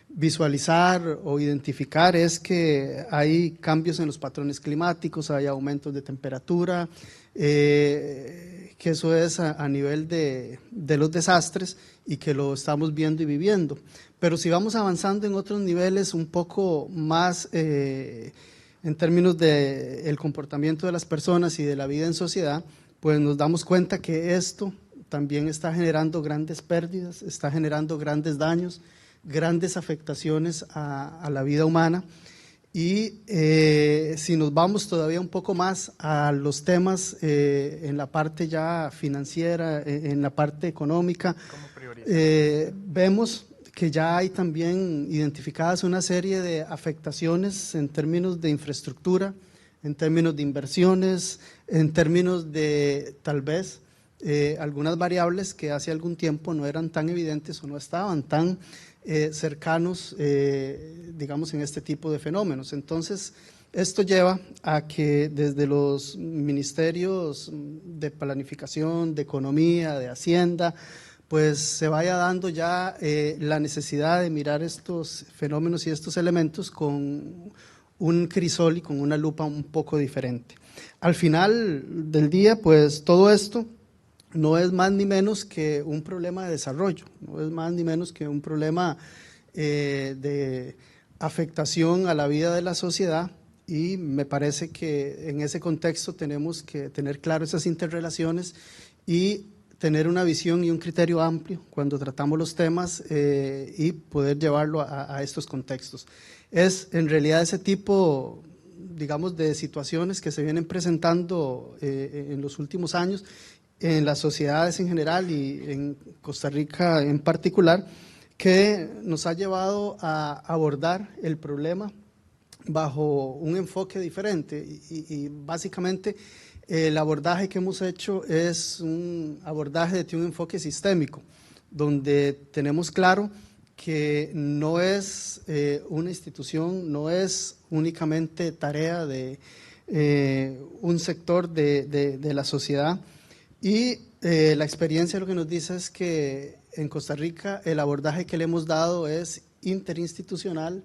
visualizar o identificar es que hay cambios en los patrones climáticos, hay aumentos de temperatura, que eso es a nivel de los desastres y que lo estamos viendo y viviendo. Pero si vamos avanzando en otros niveles un poco más en términos del comportamiento de las personas y de la vida en sociedad, pues nos damos cuenta que esto también está generando grandes pérdidas, está generando grandes daños, grandes afectaciones a la vida humana. Y si nos vamos todavía un poco más a los temas en la parte ya financiera, en la parte económica, vemos que ya hay también identificadas una serie de afectaciones en términos de infraestructura, en términos de inversiones, en términos de tal vez algunas variables que hace algún tiempo no eran tan evidentes o no estaban tan cercanos, digamos, en este tipo de fenómenos. Entonces, esto lleva a que desde los ministerios de planificación, de economía, de hacienda, pues se vaya dando ya la necesidad de mirar estos fenómenos y estos elementos con un crisol y con una lupa un poco diferente. Al final del día, pues todo esto no es más ni menos que un problema de desarrollo, no es más ni menos que un problema de afectación a la vida de la sociedad, y me parece que en ese contexto tenemos que tener claro esas interrelaciones y tener una visión y un criterio amplio cuando tratamos los temas y poder llevarlo a estos contextos. Es en realidad ese tipo, digamos, de situaciones que se vienen presentando en los últimos años en las sociedades en general y en Costa Rica en particular, que nos ha llevado a abordar el problema bajo un enfoque diferente y básicamente el abordaje que hemos hecho es un abordaje de un enfoque sistémico, donde tenemos claro que no es una institución, no es únicamente tarea de un sector de la sociedad. Y la experiencia lo que nos dice es que en Costa Rica el abordaje que le hemos dado es interinstitucional,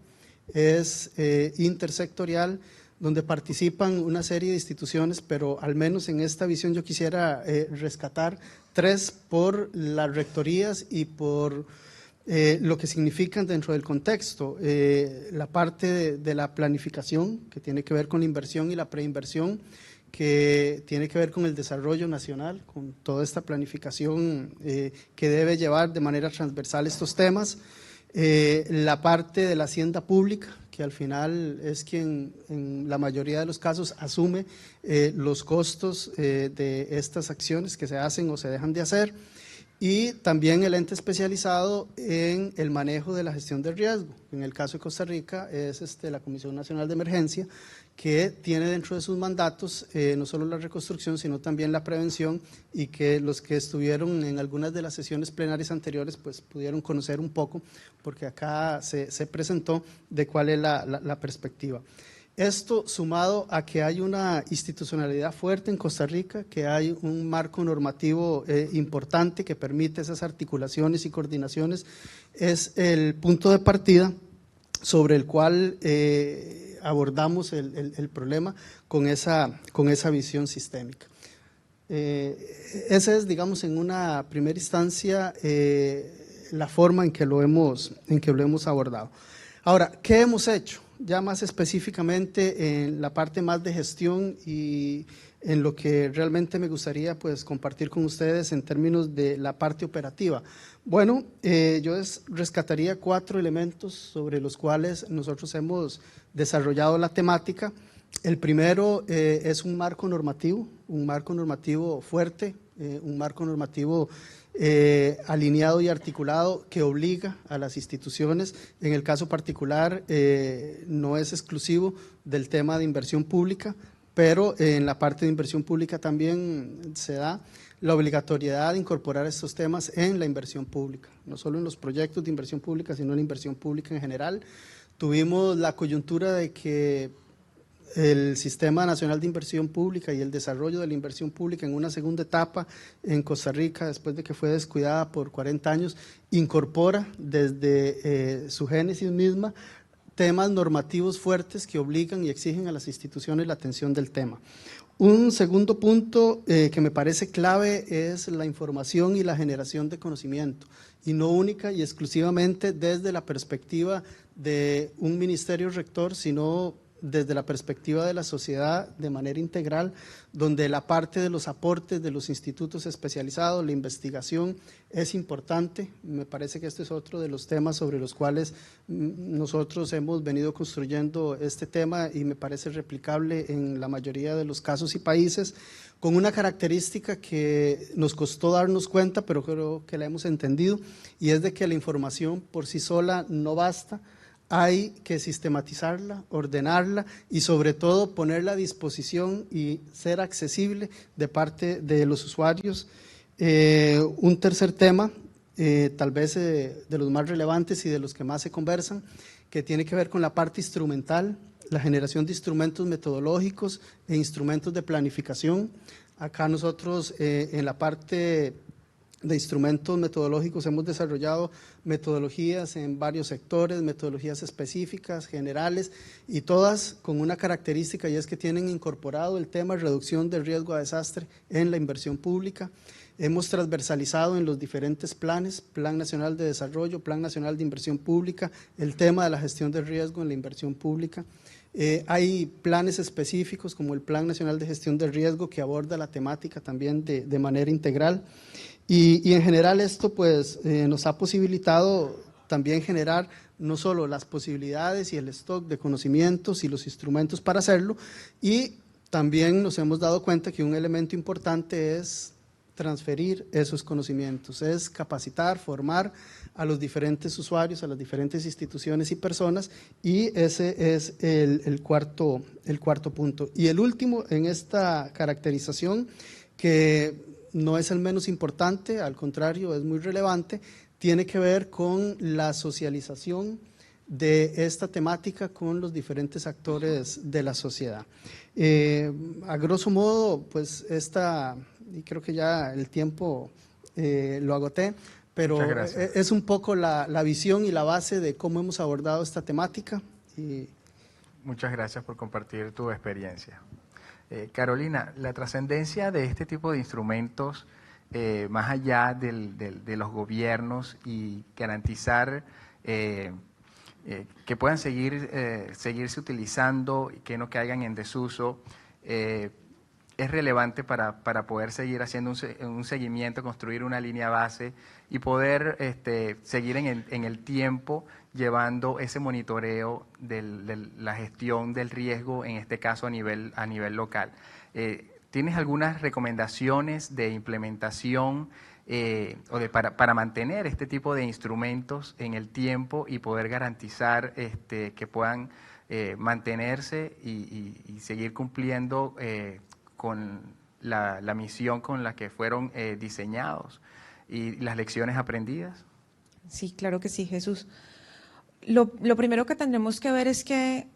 es intersectorial, donde participan una serie de instituciones, pero al menos en esta visión yo quisiera rescatar 3 por las rectorías y por lo que significan dentro del contexto. La parte de la planificación, que tiene que ver con la inversión y la preinversión, que tiene que ver con el desarrollo nacional, con toda esta planificación que debe llevar de manera transversal estos temas. La parte de la hacienda pública, que al final es quien en la mayoría de los casos asume los costos de estas acciones que se hacen o se dejan de hacer. Y también el ente especializado en el manejo de la gestión del riesgo. En el caso de Costa Rica es la Comisión Nacional de Emergencia, que tiene dentro de sus mandatos no solo la reconstrucción, sino también la prevención, y que los que estuvieron en algunas de las sesiones plenarias anteriores pues pudieron conocer un poco, porque acá se presentó de cuál es la perspectiva. Esto sumado a que hay una institucionalidad fuerte en Costa Rica, que hay un marco normativo importante que permite esas articulaciones y coordinaciones, es el punto de partida sobre el cual abordamos el problema con esa visión sistémica. Esa es, digamos, en una primera instancia la forma en que lo hemos abordado. Ahora, ¿qué hemos hecho? Ya más específicamente en la parte más de gestión y en lo que realmente me gustaría pues compartir con ustedes en términos de la parte operativa. Bueno, yo rescataría 4 elementos sobre los cuales nosotros hemos desarrollado la temática. El primero es un marco normativo fuerte, un marco normativo alineado y articulado que obliga a las instituciones. En el caso particular no es exclusivo del tema de inversión pública, pero en la parte de inversión pública también se da la obligatoriedad de incorporar estos temas en la inversión pública, no solo en los proyectos de inversión pública, sino en la inversión pública en general. Tuvimos la coyuntura de que el Sistema Nacional de Inversión Pública y el desarrollo de la inversión pública en una segunda etapa en Costa Rica, después de que fue descuidada por 40 años, incorpora desde su génesis misma temas normativos fuertes que obligan y exigen a las instituciones la atención del tema. Un segundo punto que me parece clave es la información y la generación de conocimiento, y no única y exclusivamente desde la perspectiva de un ministerio rector, sino desde la perspectiva de la sociedad de manera integral, donde la parte de los aportes de los institutos especializados, la investigación es importante. Me parece que este es otro de los temas sobre los cuales nosotros hemos venido construyendo este tema y me parece replicable en la mayoría de los casos y países, con una característica que nos costó darnos cuenta, pero creo que la hemos entendido, y es de que la información por sí sola no basta. Hay que sistematizarla, ordenarla y sobre todo ponerla a disposición y ser accesible de parte de los usuarios. Un tercer tema, tal vez de los más relevantes y de los que más se conversan, que tiene que ver con la parte instrumental, la generación de instrumentos metodológicos e instrumentos de planificación. Acá nosotros en la parte de instrumentos metodológicos hemos desarrollado metodologías en varios sectores, metodologías específicas, generales, y todas con una característica, y es que tienen incorporado el tema de reducción del riesgo a desastre en la inversión pública. Hemos transversalizado en los diferentes planes, Plan Nacional de Desarrollo, Plan Nacional de Inversión Pública, el tema de la gestión del riesgo en la inversión pública. Hay planes específicos como el Plan Nacional de Gestión del Riesgo que aborda la temática también de manera integral. Y en general esto pues nos ha posibilitado también generar no solo las posibilidades y el stock de conocimientos y los instrumentos para hacerlo, y también nos hemos dado cuenta que un elemento importante es transferir esos conocimientos, es capacitar, formar a los diferentes usuarios, a las diferentes instituciones y personas, y ese es el cuarto punto. Y el último en esta caracterización, que no es el menos importante, al contrario, es muy relevante, tiene que ver con la socialización de esta temática con los diferentes actores de la sociedad. A grosso modo, pues y creo que ya el tiempo lo agoté, pero es un poco la visión y la base de cómo hemos abordado esta temática. Muchas gracias por compartir tu experiencia. Carolina, la trascendencia de este tipo de instrumentos, más allá de los gobiernos, y garantizar que puedan seguirse utilizando y que no caigan en desuso, es relevante para poder seguir haciendo un seguimiento, construir una línea base y poder seguir en el tiempo llevando ese monitoreo de la gestión del riesgo, en este caso a nivel local. ¿Tienes algunas recomendaciones de implementación para mantener este tipo de instrumentos en el tiempo y poder garantizar que puedan mantenerse y seguir cumpliendo con la misión con la que fueron diseñados y las lecciones aprendidas? Sí, claro que sí, Jesús. Lo primero que tendremos que ver es que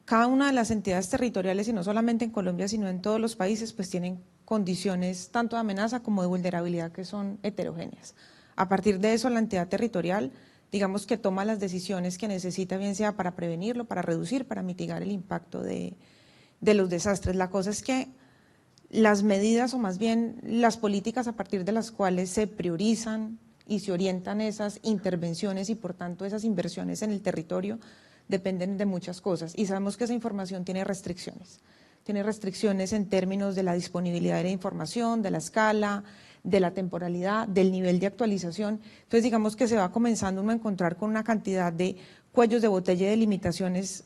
cada una de las entidades territoriales, y no solamente en Colombia, sino en todos los países, pues tienen condiciones tanto de amenaza como de vulnerabilidad que son heterogéneas. A partir de eso, la entidad territorial, digamos que toma las decisiones que necesita, bien sea para prevenirlo, para reducir, para mitigar el impacto de los desastres. La cosa es que las medidas, o más bien las políticas a partir de las cuales se priorizan y se orientan esas intervenciones y por tanto esas inversiones en el territorio, dependen de muchas cosas, y sabemos que esa información tiene restricciones en términos de la disponibilidad de la información, de la escala, de la temporalidad, del nivel de actualización. Entonces digamos que se va comenzando uno a encontrar con una cantidad de cuellos de botella y de limitaciones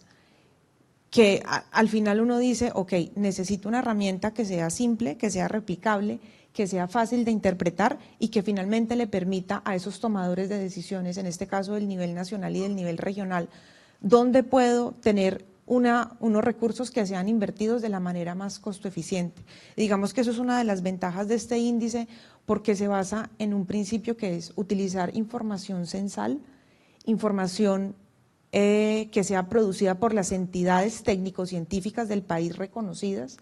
que al final uno dice, ok, necesito una herramienta que sea simple, que sea replicable, que sea fácil de interpretar y que finalmente le permita a esos tomadores de decisiones, en este caso del nivel nacional y del nivel regional, donde puedo tener unos recursos que sean invertidos de la manera más costo eficiente. Digamos que eso es una de las ventajas de este índice, porque se basa en un principio que es utilizar información censal, información que sea producida por las entidades técnico-científicas del país reconocidas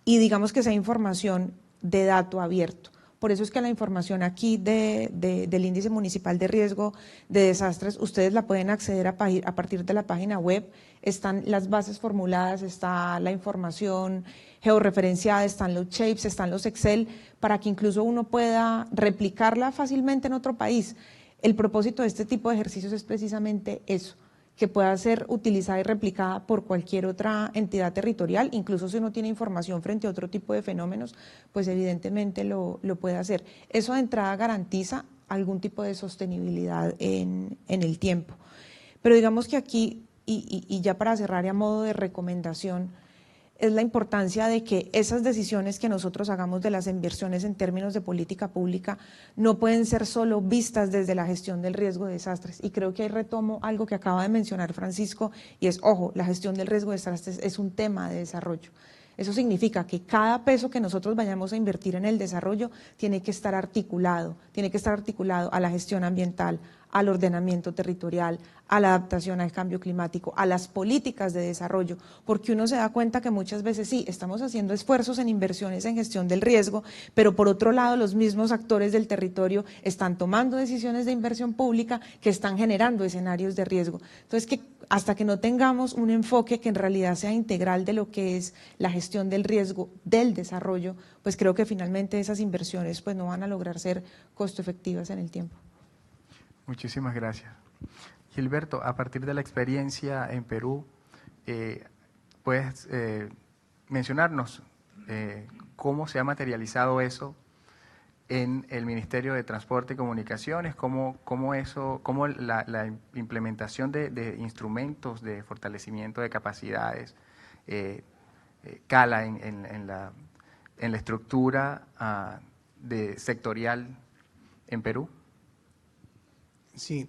y digamos que sea información de dato abierto. Por eso es que la información aquí del Índice Municipal de Riesgo de Desastres, ustedes la pueden acceder a partir de la página web, están las bases formuladas, está la información georreferenciada, están los shapes, están los Excel, para que incluso uno pueda replicarla fácilmente en otro país. El propósito de este tipo de ejercicios es precisamente eso, que pueda ser utilizada y replicada por cualquier otra entidad territorial, incluso si uno tiene información frente a otro tipo de fenómenos, pues evidentemente lo puede hacer. Eso de entrada garantiza algún tipo de sostenibilidad en el tiempo. Pero digamos que aquí, y ya para cerrar y a modo de recomendación, es la importancia de que esas decisiones que nosotros hagamos de las inversiones en términos de política pública no pueden ser solo vistas desde la gestión del riesgo de desastres. Y creo que ahí retomo algo que acaba de mencionar Francisco, y es, ojo, la gestión del riesgo de desastres es un tema de desarrollo. Eso significa que cada peso que nosotros vayamos a invertir en el desarrollo tiene que estar articulado a la gestión ambiental, al ordenamiento territorial, a la adaptación al cambio climático, a las políticas de desarrollo, porque uno se da cuenta que muchas veces sí, estamos haciendo esfuerzos en inversiones en gestión del riesgo, pero por otro lado los mismos actores del territorio están tomando decisiones de inversión pública que están generando escenarios de riesgo. Entonces, que hasta que no tengamos un enfoque que en realidad sea integral de lo que es la gestión del riesgo del desarrollo, pues creo que finalmente esas inversiones pues no van a lograr ser costo efectivas en el tiempo. Muchísimas gracias. Gilberto, a partir de la experiencia en Perú, ¿puedes mencionarnos cómo se ha materializado eso en el Ministerio de Transporte y Comunicaciones? ¿Cómo la implementación de instrumentos de fortalecimiento de capacidades cala en la estructura sectorial en Perú? Sí,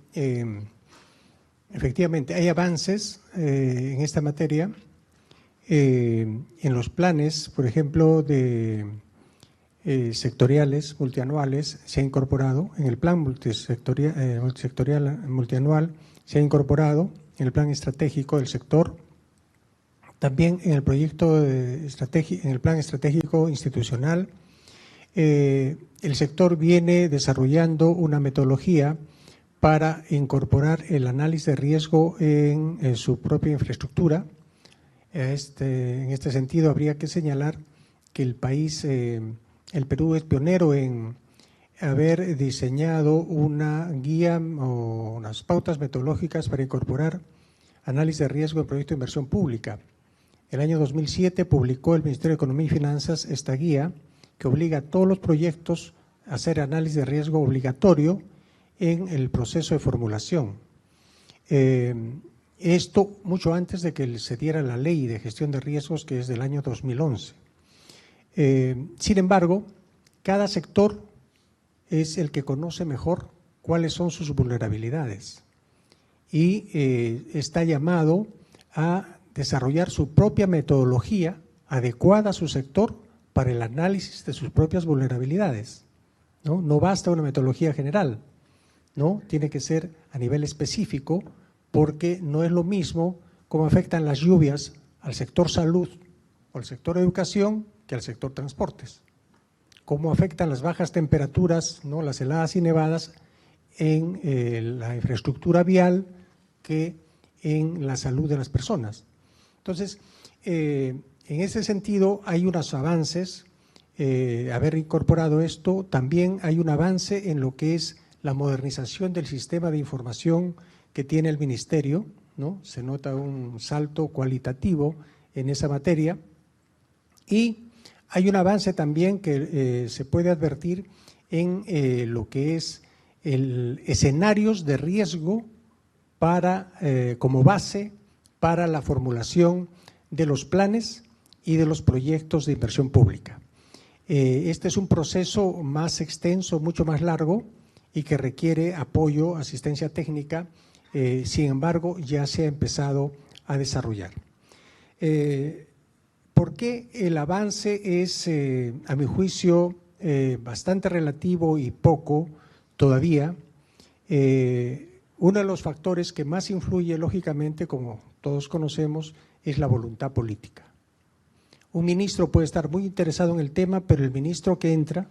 efectivamente, hay avances en esta materia. En los planes, por ejemplo, de sectoriales multianuales, se ha incorporado, en el plan multisectorial multianual, se ha incorporado en el plan estratégico del sector, también en el proyecto en el plan estratégico institucional. El sector viene desarrollando una metodología para incorporar el análisis de riesgo en su propia infraestructura. En este sentido, habría que señalar que el Perú es pionero en haber diseñado una guía o unas pautas metodológicas para incorporar análisis de riesgo en proyectos de inversión pública. El año 2007 publicó el Ministerio de Economía y Finanzas esta guía que obliga a todos los proyectos a hacer análisis de riesgo obligatorio en el proceso de formulación. Esto mucho antes de que se diera la ley de gestión de riesgos, que es del año 2011. Sin embargo, cada sector es el que conoce mejor cuáles son sus vulnerabilidades y está llamado a desarrollar su propia metodología adecuada a su sector para el análisis de sus propias vulnerabilidades. No basta una metodología general, ¿no? Tiene que ser a nivel específico, porque no es lo mismo cómo afectan las lluvias al sector salud o al sector educación que al sector transportes. Cómo afectan las bajas temperaturas, ¿no? Las heladas y nevadas en la infraestructura vial que en la salud de las personas. Entonces, en ese sentido hay unos avances, haber incorporado esto. También hay un avance en lo que es la modernización del sistema de información que tiene el Ministerio, ¿no? Se nota un salto cualitativo en esa materia. Y hay un avance también que se puede advertir en lo que es escenarios de riesgo como base para la formulación de los planes y de los proyectos de inversión pública. Este es un proceso más extenso, mucho más largo, y que requiere apoyo, asistencia técnica, sin embargo, ya se ha empezado a desarrollar. ¿Por qué el avance es, a mi juicio, bastante relativo y poco todavía? Uno de los factores que más influye, lógicamente, como todos conocemos, es la voluntad política. Un ministro puede estar muy interesado en el tema, pero el ministro que entra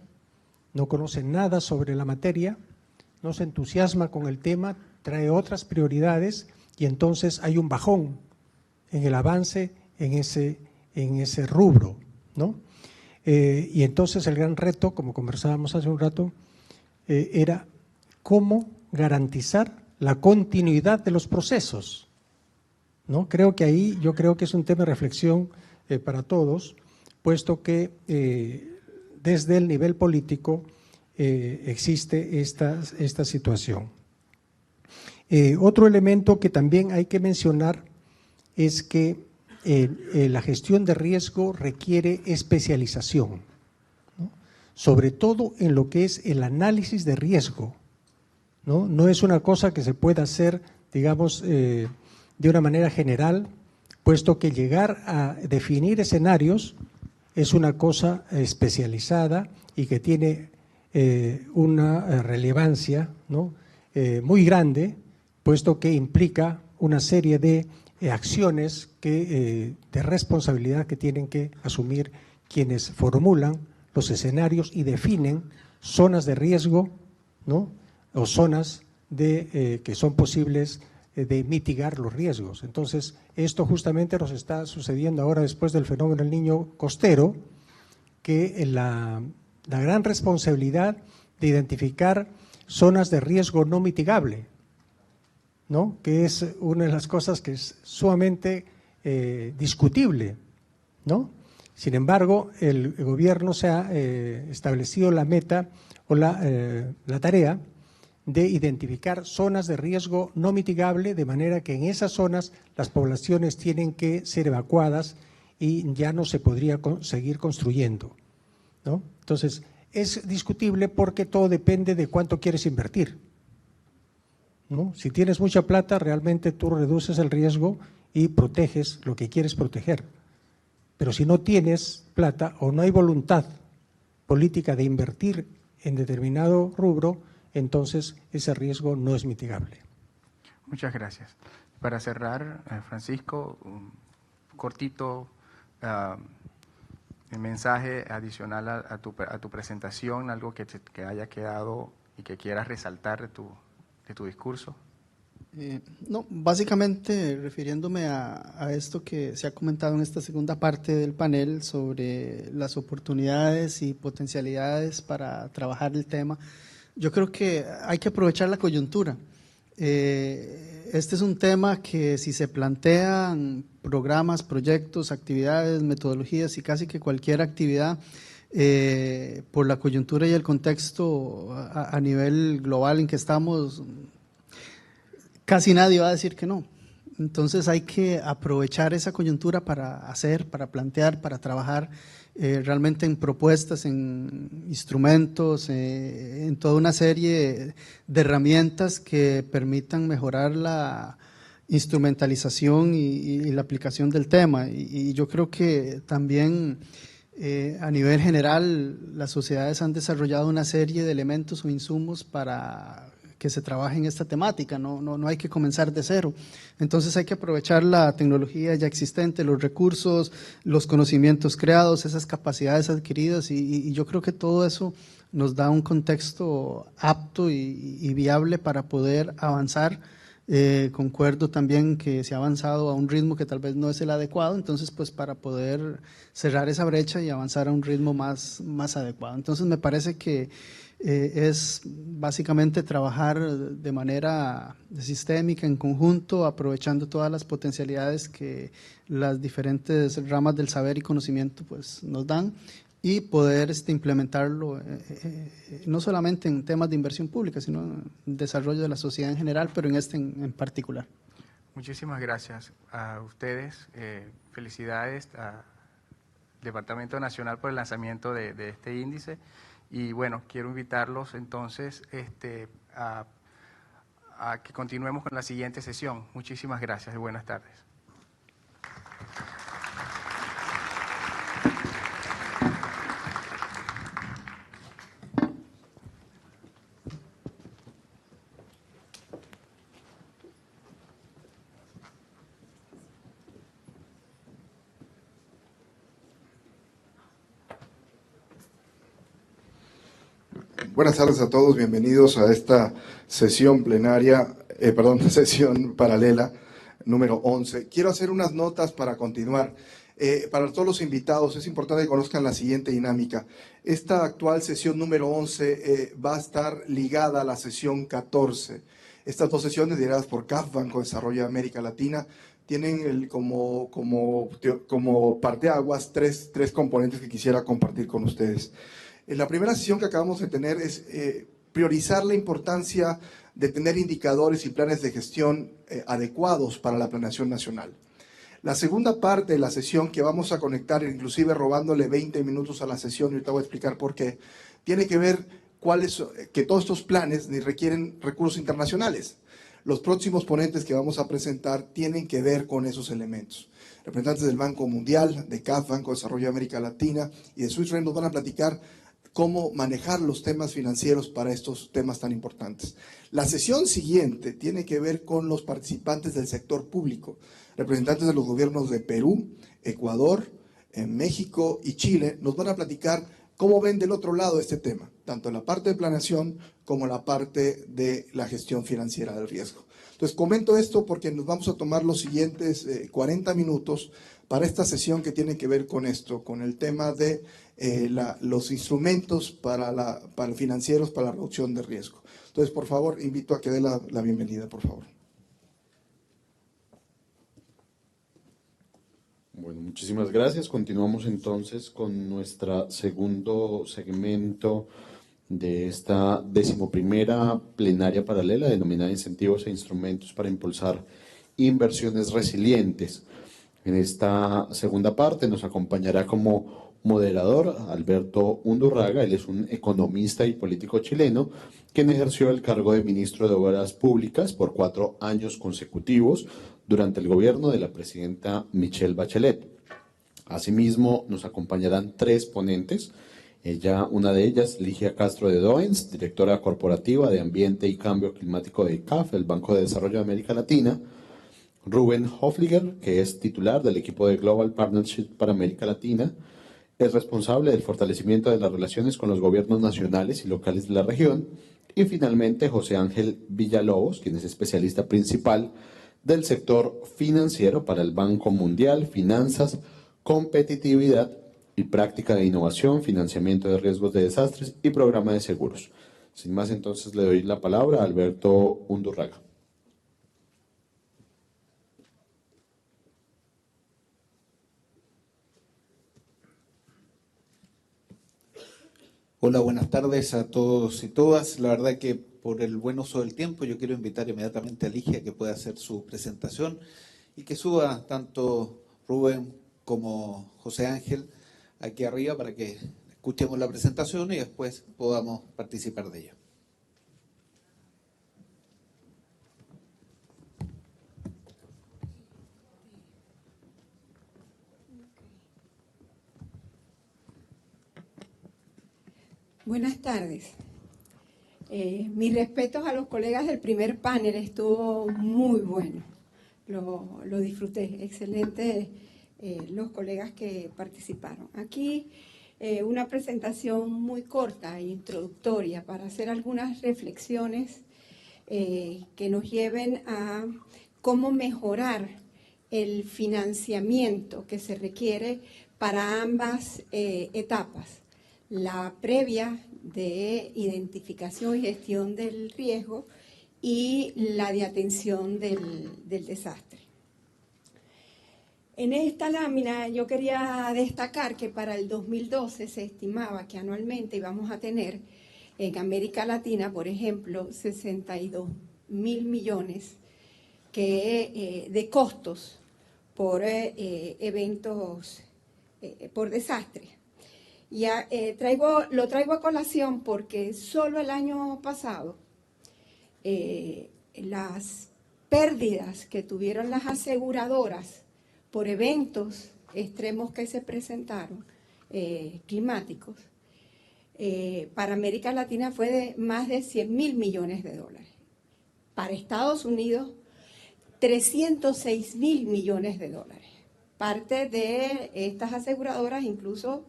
no conoce nada sobre la materia, no se entusiasma con el tema, trae otras prioridades y entonces hay un bajón en el avance en ese rubro, ¿no? Y entonces el gran reto, como conversábamos hace un rato, era cómo garantizar la continuidad de los procesos, ¿no? Yo creo que es un tema de reflexión para todos, puesto que desde el nivel político existe esta situación. Otro elemento que también hay que mencionar es que la gestión de riesgo requiere especialización, ¿no? Sobre todo en lo que es el análisis de riesgo, ¿no? No es una cosa que se pueda hacer, digamos, de una manera general, puesto que llegar a definir escenarios es una cosa especializada y que tiene una relevancia, ¿no? Muy grande, puesto que implica una serie de acciones de responsabilidad que tienen que asumir quienes formulan los escenarios y definen zonas de riesgo, ¿no? O zonas que son posibles de mitigar los riesgos. Entonces, esto justamente nos está sucediendo ahora después del fenómeno del Niño costero, que la gran responsabilidad de identificar zonas de riesgo no mitigable, ¿no? Que es una de las cosas que es sumamente discutible, ¿no? Sin embargo, el gobierno se ha establecido la meta o la tarea de identificar zonas de riesgo no mitigable, de manera que en esas zonas las poblaciones tienen que ser evacuadas y ya no se podría seguir construyendo, ¿no? Entonces, es discutible porque todo depende de cuánto quieres invertir, ¿no? Si tienes mucha plata, realmente tú reduces el riesgo y proteges lo que quieres proteger. Pero si no tienes plata o no hay voluntad política de invertir en determinado rubro, entonces ese riesgo no es mitigable. Muchas gracias. Para cerrar, Francisco, un cortito mensaje adicional a tu presentación, algo que haya quedado y que quieras resaltar de tu discurso. No, básicamente refiriéndome a esto que se ha comentado en esta segunda parte del panel sobre las oportunidades y potencialidades para trabajar el tema. Yo creo que hay que aprovechar la coyuntura. Este es un tema que si se plantean programas, proyectos, actividades, metodologías y casi que cualquier actividad por la coyuntura y el contexto a nivel global en que estamos, casi nadie va a decir que no. Entonces hay que aprovechar esa coyuntura para hacer, para plantear, para trabajar realmente en propuestas, en instrumentos, en toda una serie de herramientas que permitan mejorar la instrumentalización y la aplicación del tema. Y yo creo que también a nivel general las sociedades han desarrollado una serie de elementos o insumos para que se trabaje en esta temática, no hay que comenzar de cero. Entonces hay que aprovechar la tecnología ya existente, los recursos, los conocimientos creados, esas capacidades adquiridas y yo creo que todo eso nos da un contexto apto y viable para poder avanzar. Concuerdo también que se ha avanzado a un ritmo que tal vez no es el adecuado, entonces pues para poder cerrar esa brecha y avanzar a un ritmo más adecuado. Entonces me parece que es básicamente trabajar de manera sistémica, en conjunto, aprovechando todas las potencialidades que las diferentes ramas del saber y conocimiento pues, nos dan y poder implementarlo no solamente en temas de inversión pública, sino en el desarrollo de la sociedad en general, pero en este en particular. Muchísimas gracias a ustedes. Felicidades al Departamento Nacional por el lanzamiento de este índice. Y bueno, quiero invitarlos entonces a que continuemos con la siguiente sesión. Muchísimas gracias y buenas tardes. Buenas tardes a todos, bienvenidos a esta sesión plenaria, sesión paralela número 11. Quiero hacer unas notas para continuar. Para todos los invitados es importante que conozcan la siguiente dinámica. Esta actual sesión número 11 va a estar ligada a la sesión 14. Estas dos sesiones, lideradas por CAF, Banco de Desarrollo de América Latina, tienen como parteaguas tres componentes que quisiera compartir con ustedes. La primera sesión que acabamos de tener es priorizar la importancia de tener indicadores y planes de gestión adecuados para la planeación nacional. La segunda parte de la sesión, que vamos a conectar, inclusive robándole 20 minutos a la sesión, y ahorita voy a explicar por qué, tiene que ver que todos estos planes requieren recursos internacionales. Los próximos ponentes que vamos a presentar tienen que ver con esos elementos. Representantes del Banco Mundial, de CAF, Banco de Desarrollo de América Latina y de Swiss Re nos van a platicar cómo manejar los temas financieros para estos temas tan importantes. La sesión siguiente tiene que ver con los participantes del sector público, representantes de los gobiernos de Perú, Ecuador, México y Chile, nos van a platicar cómo ven del otro lado este tema, tanto en la parte de planeación como la parte de la gestión financiera del riesgo. Entonces, comento esto porque nos vamos a tomar los siguientes 40 minutos para esta sesión que tiene que ver con esto, con el tema de los instrumentos para financieros para la reducción de riesgo. Entonces, por favor, invito a que dé la bienvenida, por favor. Bueno, muchísimas gracias. Continuamos entonces con nuestro segundo segmento de esta 11ª plenaria paralela, denominada Incentivos e Instrumentos para Impulsar Inversiones Resilientes. En esta segunda parte nos acompañará como moderador Alberto Undurraga. Él es un economista y político chileno quien ejerció el cargo de ministro de Obras Públicas por 4 años consecutivos durante el gobierno de la presidenta Michelle Bachelet. Asimismo, nos acompañarán 3 ponentes. Una de ellas, Ligia Castro de Doens, directora corporativa de Ambiente y Cambio Climático de CAF, el Banco de Desarrollo de América Latina. Rubén Hofliger, que es titular del equipo de Global Partnership para América Latina, es responsable del fortalecimiento de las relaciones con los gobiernos nacionales y locales de la región. Y finalmente, José Ángel Villalobos, quien es especialista principal del sector financiero para el Banco Mundial, Finanzas, Competitividad y Práctica de Innovación, Financiamiento de Riesgos de Desastres y Programa de Seguros. Sin más, entonces le doy la palabra a Alberto Undurraga. Hola, buenas tardes a todos y todas. La verdad que por el buen uso del tiempo yo quiero invitar inmediatamente a Ligia que pueda hacer su presentación y que suba tanto Rubén como José Ángel aquí arriba para que escuchemos la presentación y después podamos participar de ella. Buenas tardes. Mis respetos a los colegas del primer panel, estuvo muy bueno, lo disfruté, excelente los colegas que participaron. Aquí una presentación muy corta e introductoria para hacer algunas reflexiones que nos lleven a cómo mejorar el financiamiento que se requiere para ambas etapas. La previa de identificación y gestión del riesgo y la de atención del desastre. En esta lámina yo quería destacar que para el 2012 se estimaba que anualmente íbamos a tener en América Latina, por ejemplo, 62.000 millones de costos por eventos, por desastres. Lo traigo a colación porque solo el año pasado las pérdidas que tuvieron las aseguradoras por eventos extremos que se presentaron, climáticos, para América Latina fue de más de 100.000 millones de dólares. Para Estados Unidos, 306.000 millones de dólares. Parte de estas aseguradoras incluso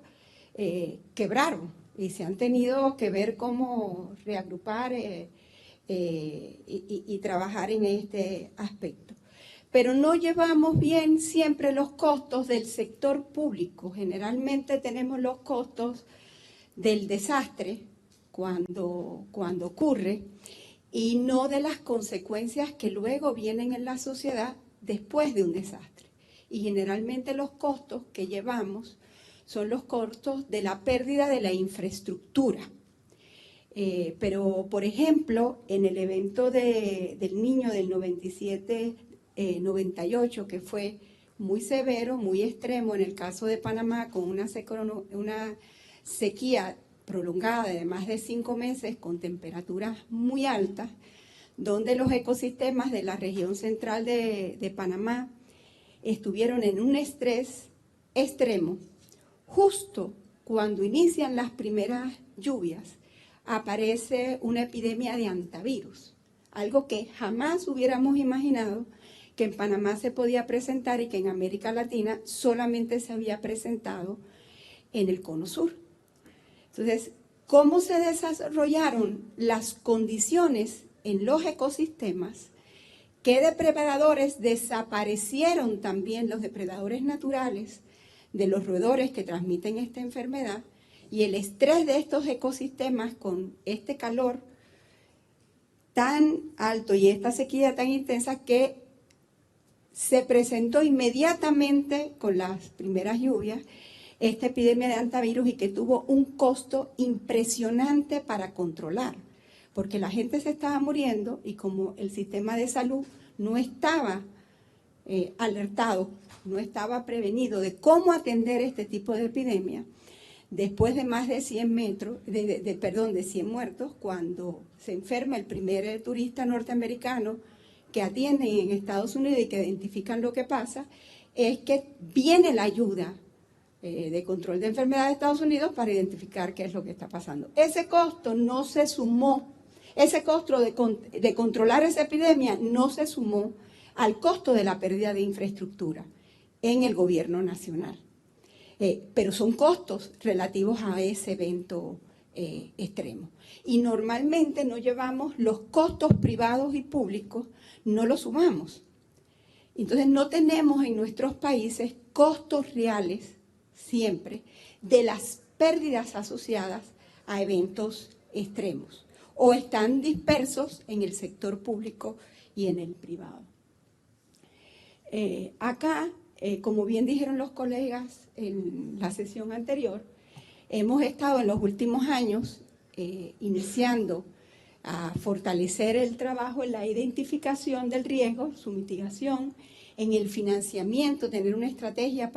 quebraron y se han tenido que ver cómo reagrupar y trabajar en este aspecto. Pero no llevamos bien siempre los costos del sector público. Generalmente tenemos los costos del desastre cuando ocurre y no de las consecuencias que luego vienen en la sociedad después de un desastre. Y generalmente los costos que llevamos son los costos de la pérdida de la infraestructura. Pero, por ejemplo, en el evento del niño del 97-98, que fue muy severo, muy extremo en el caso de Panamá, con una sequía prolongada de más de 5 meses, con temperaturas muy altas, donde los ecosistemas de la región central de Panamá estuvieron en un estrés extremo. Justo cuando inician las primeras lluvias, aparece una epidemia de hantavirus, algo que jamás hubiéramos imaginado que en Panamá se podía presentar y que en América Latina solamente se había presentado en el Cono Sur. Entonces, ¿cómo se desarrollaron las condiciones en los ecosistemas? ¿Qué depredadores desaparecieron también, los depredadores naturales de los roedores que transmiten esta enfermedad? Y el estrés de estos ecosistemas con este calor tan alto y esta sequía tan intensa que se presentó inmediatamente con las primeras lluvias esta epidemia de hantavirus y que tuvo un costo impresionante para controlar, porque la gente se estaba muriendo y como el sistema de salud no estaba alertado, no estaba prevenido de cómo atender este tipo de epidemia, después de más de 100 muertos, cuando se enferma el primer turista norteamericano que atienden en Estados Unidos y que identifican lo que pasa, es que viene la ayuda de control de enfermedades de Estados Unidos para identificar qué es lo que está pasando. Ese costo no se sumó, ese costo de controlar esa epidemia no se sumó al costo de la pérdida de infraestructura en el gobierno nacional. Pero son costos relativos a ese evento extremo. Y normalmente no llevamos los costos privados y públicos, no los sumamos. Entonces no tenemos en nuestros países costos reales siempre de las pérdidas asociadas a eventos extremos o están dispersos en el sector público y en el privado. Acá, como bien dijeron los colegas en la sesión anterior, hemos estado en los últimos años iniciando a fortalecer el trabajo en la identificación del riesgo, su mitigación, en el financiamiento, tener una estrategia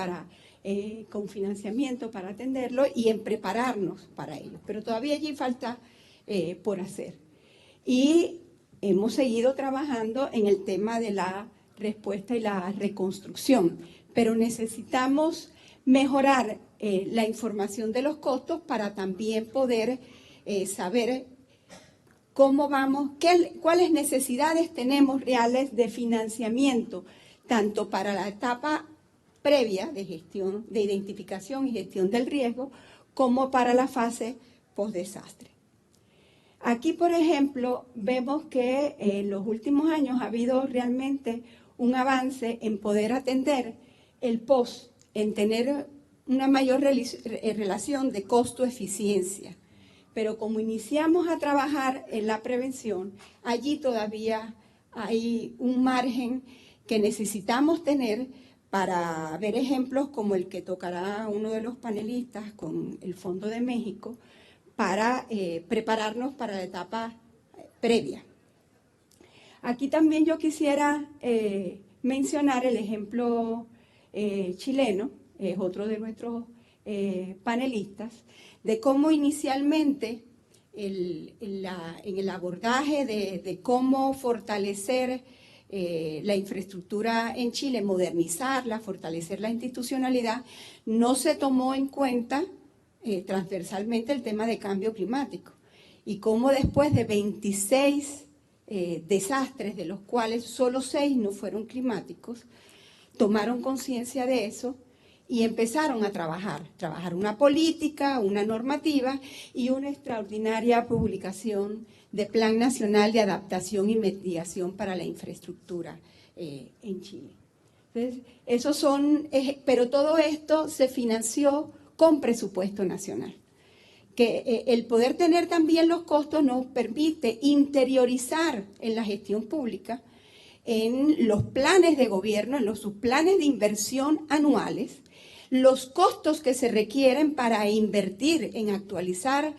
con financiamiento para atenderlo y en prepararnos para ello. Pero todavía allí falta por hacer. Y hemos seguido trabajando en el tema de la respuesta y la reconstrucción, pero necesitamos mejorar la información de los costos para también poder saber cómo vamos, cuáles necesidades tenemos reales de financiamiento, tanto para la etapa previa de gestión, de identificación y gestión del riesgo, como para la fase post-desastre. Aquí, por ejemplo, vemos que en los últimos años ha habido realmente un avance en poder atender el post, en tener una mayor relación de costo-eficiencia. Pero como iniciamos a trabajar en la prevención, allí todavía hay un margen que necesitamos tener para ver ejemplos como el que tocará uno de los panelistas con el Fondo de México, para prepararnos para la etapa previa. Aquí también yo quisiera mencionar el ejemplo chileno, es otro de nuestros panelistas, de cómo inicialmente en el abordaje de cómo fortalecer la infraestructura en Chile, modernizarla, fortalecer la institucionalidad, no se tomó en cuenta transversalmente el tema de cambio climático y cómo después de 26 desastres, de los cuales solo 6 no fueron climáticos, tomaron conciencia de eso y empezaron a trabajar una política, una normativa y una extraordinaria publicación de Plan Nacional de Adaptación y Mitigación para la Infraestructura en Chile. Entonces, pero todo esto se financió con presupuesto nacional. Que el poder tener también los costos nos permite interiorizar en la gestión pública, en los planes de gobierno, en los subplanes de inversión anuales, los costos que se requieren para invertir en actualizar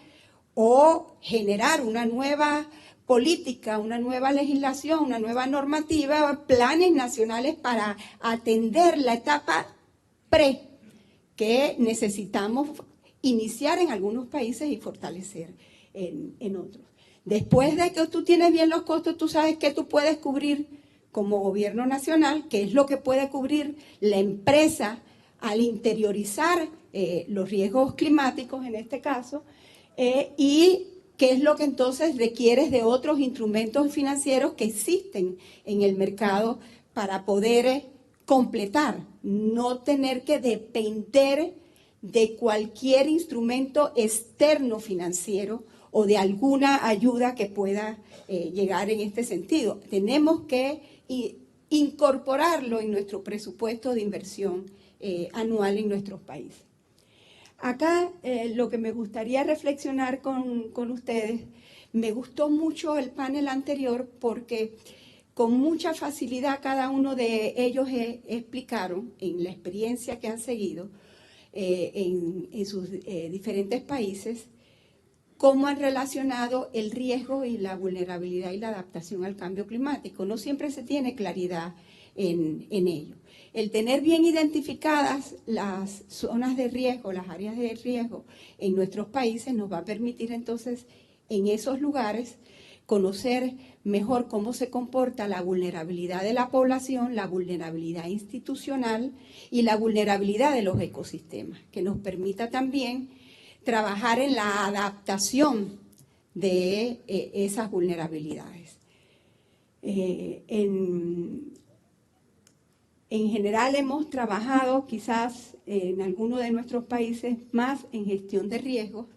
o generar una nueva política, una nueva legislación, una nueva normativa, planes nacionales para atender la etapa pre que necesitamos iniciar en algunos países y fortalecer en otros. Después de que tú tienes bien los costos, tú sabes que tú puedes cubrir como gobierno nacional, que es lo que puede cubrir la empresa al interiorizar los riesgos climáticos en este caso, y qué es lo que entonces requieres de otros instrumentos financieros que existen en el mercado para poder completar, no tener que depender de cualquier instrumento externo financiero o de alguna ayuda que pueda llegar en este sentido. Tenemos que incorporarlo en nuestro presupuesto de inversión anual en nuestros países. Acá lo que me gustaría reflexionar con ustedes, me gustó mucho el panel anterior porque con mucha facilidad cada uno de ellos explicaron en la experiencia que han seguido en sus diferentes países cómo han relacionado el riesgo y la vulnerabilidad y la adaptación al cambio climático. No siempre se tiene claridad en ello. El tener bien identificadas las zonas de riesgo, las áreas de riesgo en nuestros países nos va a permitir entonces en esos lugares conocer mejor cómo se comporta la vulnerabilidad de la población, la vulnerabilidad institucional y la vulnerabilidad de los ecosistemas, que nos permita también trabajar en la adaptación de esas vulnerabilidades. En general hemos trabajado quizás en algunos de nuestros países más en gestión de riesgos,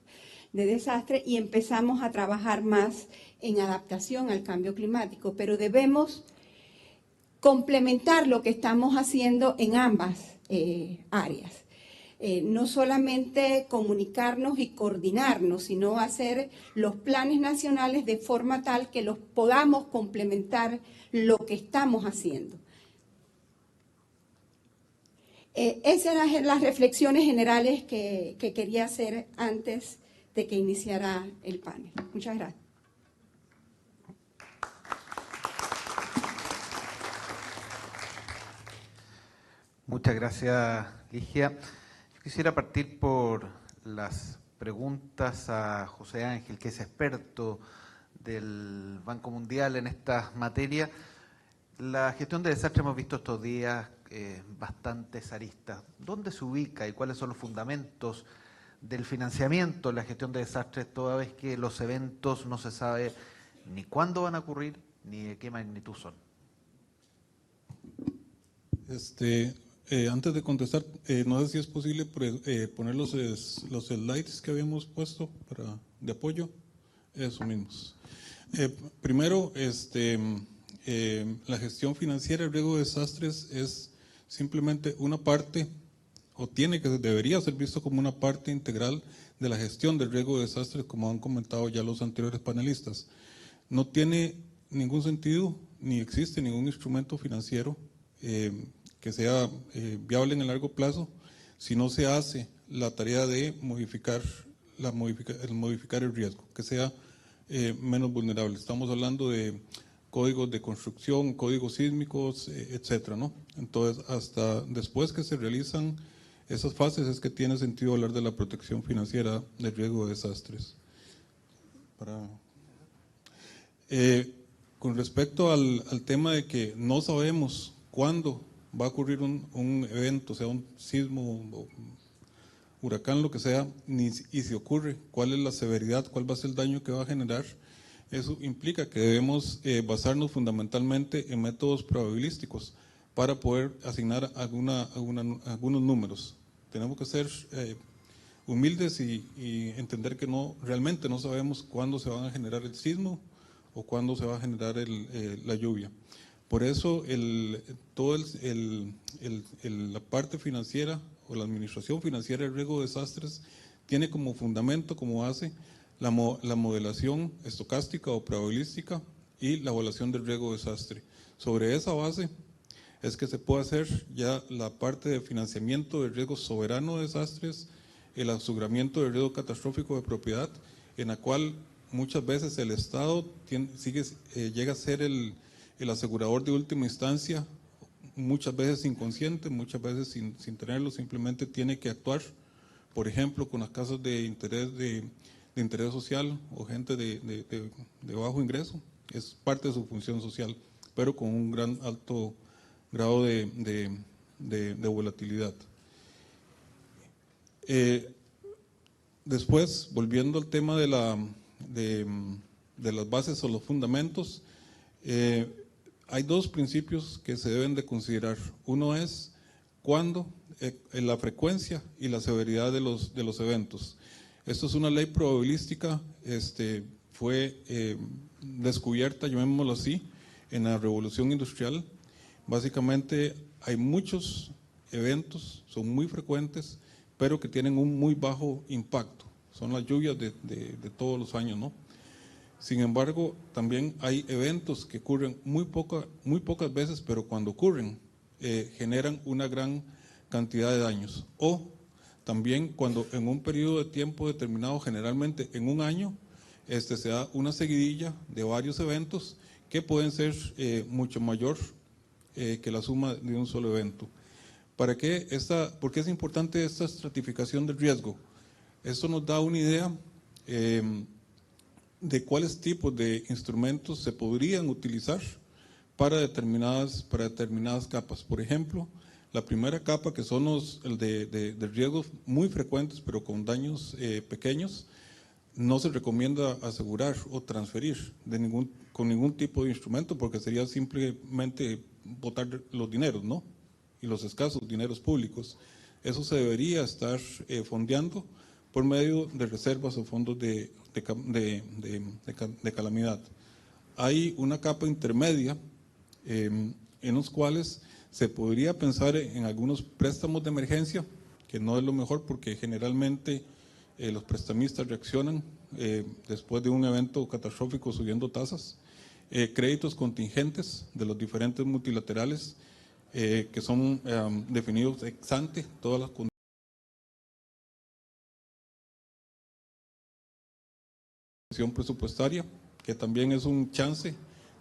de desastre, y empezamos a trabajar más en adaptación al cambio climático, pero debemos complementar lo que estamos haciendo en ambas áreas. No solamente comunicarnos y coordinarnos, sino hacer los planes nacionales de forma tal que los podamos complementar lo que estamos haciendo. Esas eran las reflexiones generales que quería hacer antes de que iniciara el panel. Muchas gracias. Muchas gracias, Ligia. Yo quisiera partir por las preguntas a José Ángel, que es experto del Banco Mundial en estas materias. La gestión de desastres hemos visto estos días bastantes aristas. ¿Dónde se ubica y cuáles son los fundamentos del financiamiento en la gestión de desastres, toda vez que los eventos no se sabe ni cuándo van a ocurrir ni de qué magnitud son? Antes de contestar, no sé si es posible poner los slides que habíamos puesto de apoyo, eso mismos. Primero, la gestión financiera del riesgo de desastres es simplemente una parte, o debería ser visto como una parte integral de la gestión del riesgo de desastres, como han comentado ya los anteriores panelistas. No tiene ningún sentido, ni existe ningún instrumento financiero que sea viable en el largo plazo si no se hace la tarea de modificar el riesgo, que sea menos vulnerable. Estamos hablando de códigos de construcción, códigos sísmicos, etcétera, ¿no? Entonces, hasta después que se realizan esas fases es que tiene sentido hablar de la protección financiera del riesgo de desastres. Con respecto al tema de que no sabemos cuándo va a ocurrir un evento, sea un sismo, huracán, lo que sea, y si ocurre, cuál es la severidad, cuál va a ser el daño que va a generar, eso implica que debemos basarnos fundamentalmente en métodos probabilísticos para poder asignar algunos números. tenemos que ser humildes y entender que realmente no sabemos cuándo se van a generar el sismo o cuándo se va a generar la lluvia. Por eso la parte financiera o la administración financiera del riesgo de desastres tiene como fundamento, como base, la modelación estocástica o probabilística y la evaluación del riesgo de desastre. Sobre esa base es que se puede hacer ya la parte de financiamiento del riesgo soberano de desastres, el aseguramiento del riesgo catastrófico de propiedad, en la cual muchas veces el Estado llega a ser el asegurador de última instancia, muchas veces inconsciente, muchas veces sin tenerlo, simplemente tiene que actuar, por ejemplo, con las casas de interés social o gente de bajo ingreso, es parte de su función social, pero con un alto grado de volatilidad. Después, volviendo al tema de las bases o los fundamentos, hay dos principios que se deben de considerar. Uno es la frecuencia y la severidad de los eventos. Esto es una ley probabilística, fue descubierta, llamémoslo así, en la Revolución Industrial. Básicamente hay muchos eventos, son muy frecuentes, pero que tienen un muy bajo impacto. Son las lluvias de todos los años, ¿no? Sin embargo, también hay eventos que ocurren muy pocas veces, pero cuando ocurren, generan una gran cantidad de daños. O también cuando en un periodo de tiempo determinado, generalmente en un año, se da una seguidilla de varios eventos que pueden ser mucho mayor que la suma de un solo evento. ¿Por qué es importante esta estratificación del riesgo? Esto nos da una idea de cuáles tipos de instrumentos se podrían utilizar para determinadas capas. Por ejemplo, la primera capa, que son los de riesgos muy frecuentes, pero con daños pequeños, no se recomienda asegurar o transferir con ningún tipo de instrumento, porque sería simplemente botar los dineros, ¿no? Y los escasos dineros públicos. Eso se debería estar fondeando por medio de reservas o fondos de calamidad. Hay una capa intermedia en los cuales se podría pensar en algunos préstamos de emergencia, que no es lo mejor porque generalmente los prestamistas reaccionan después de un evento catastrófico subiendo tasas, créditos contingentes de los diferentes multilaterales que son definidos ex ante, todas las condiciones presupuestaria, que también es un chance,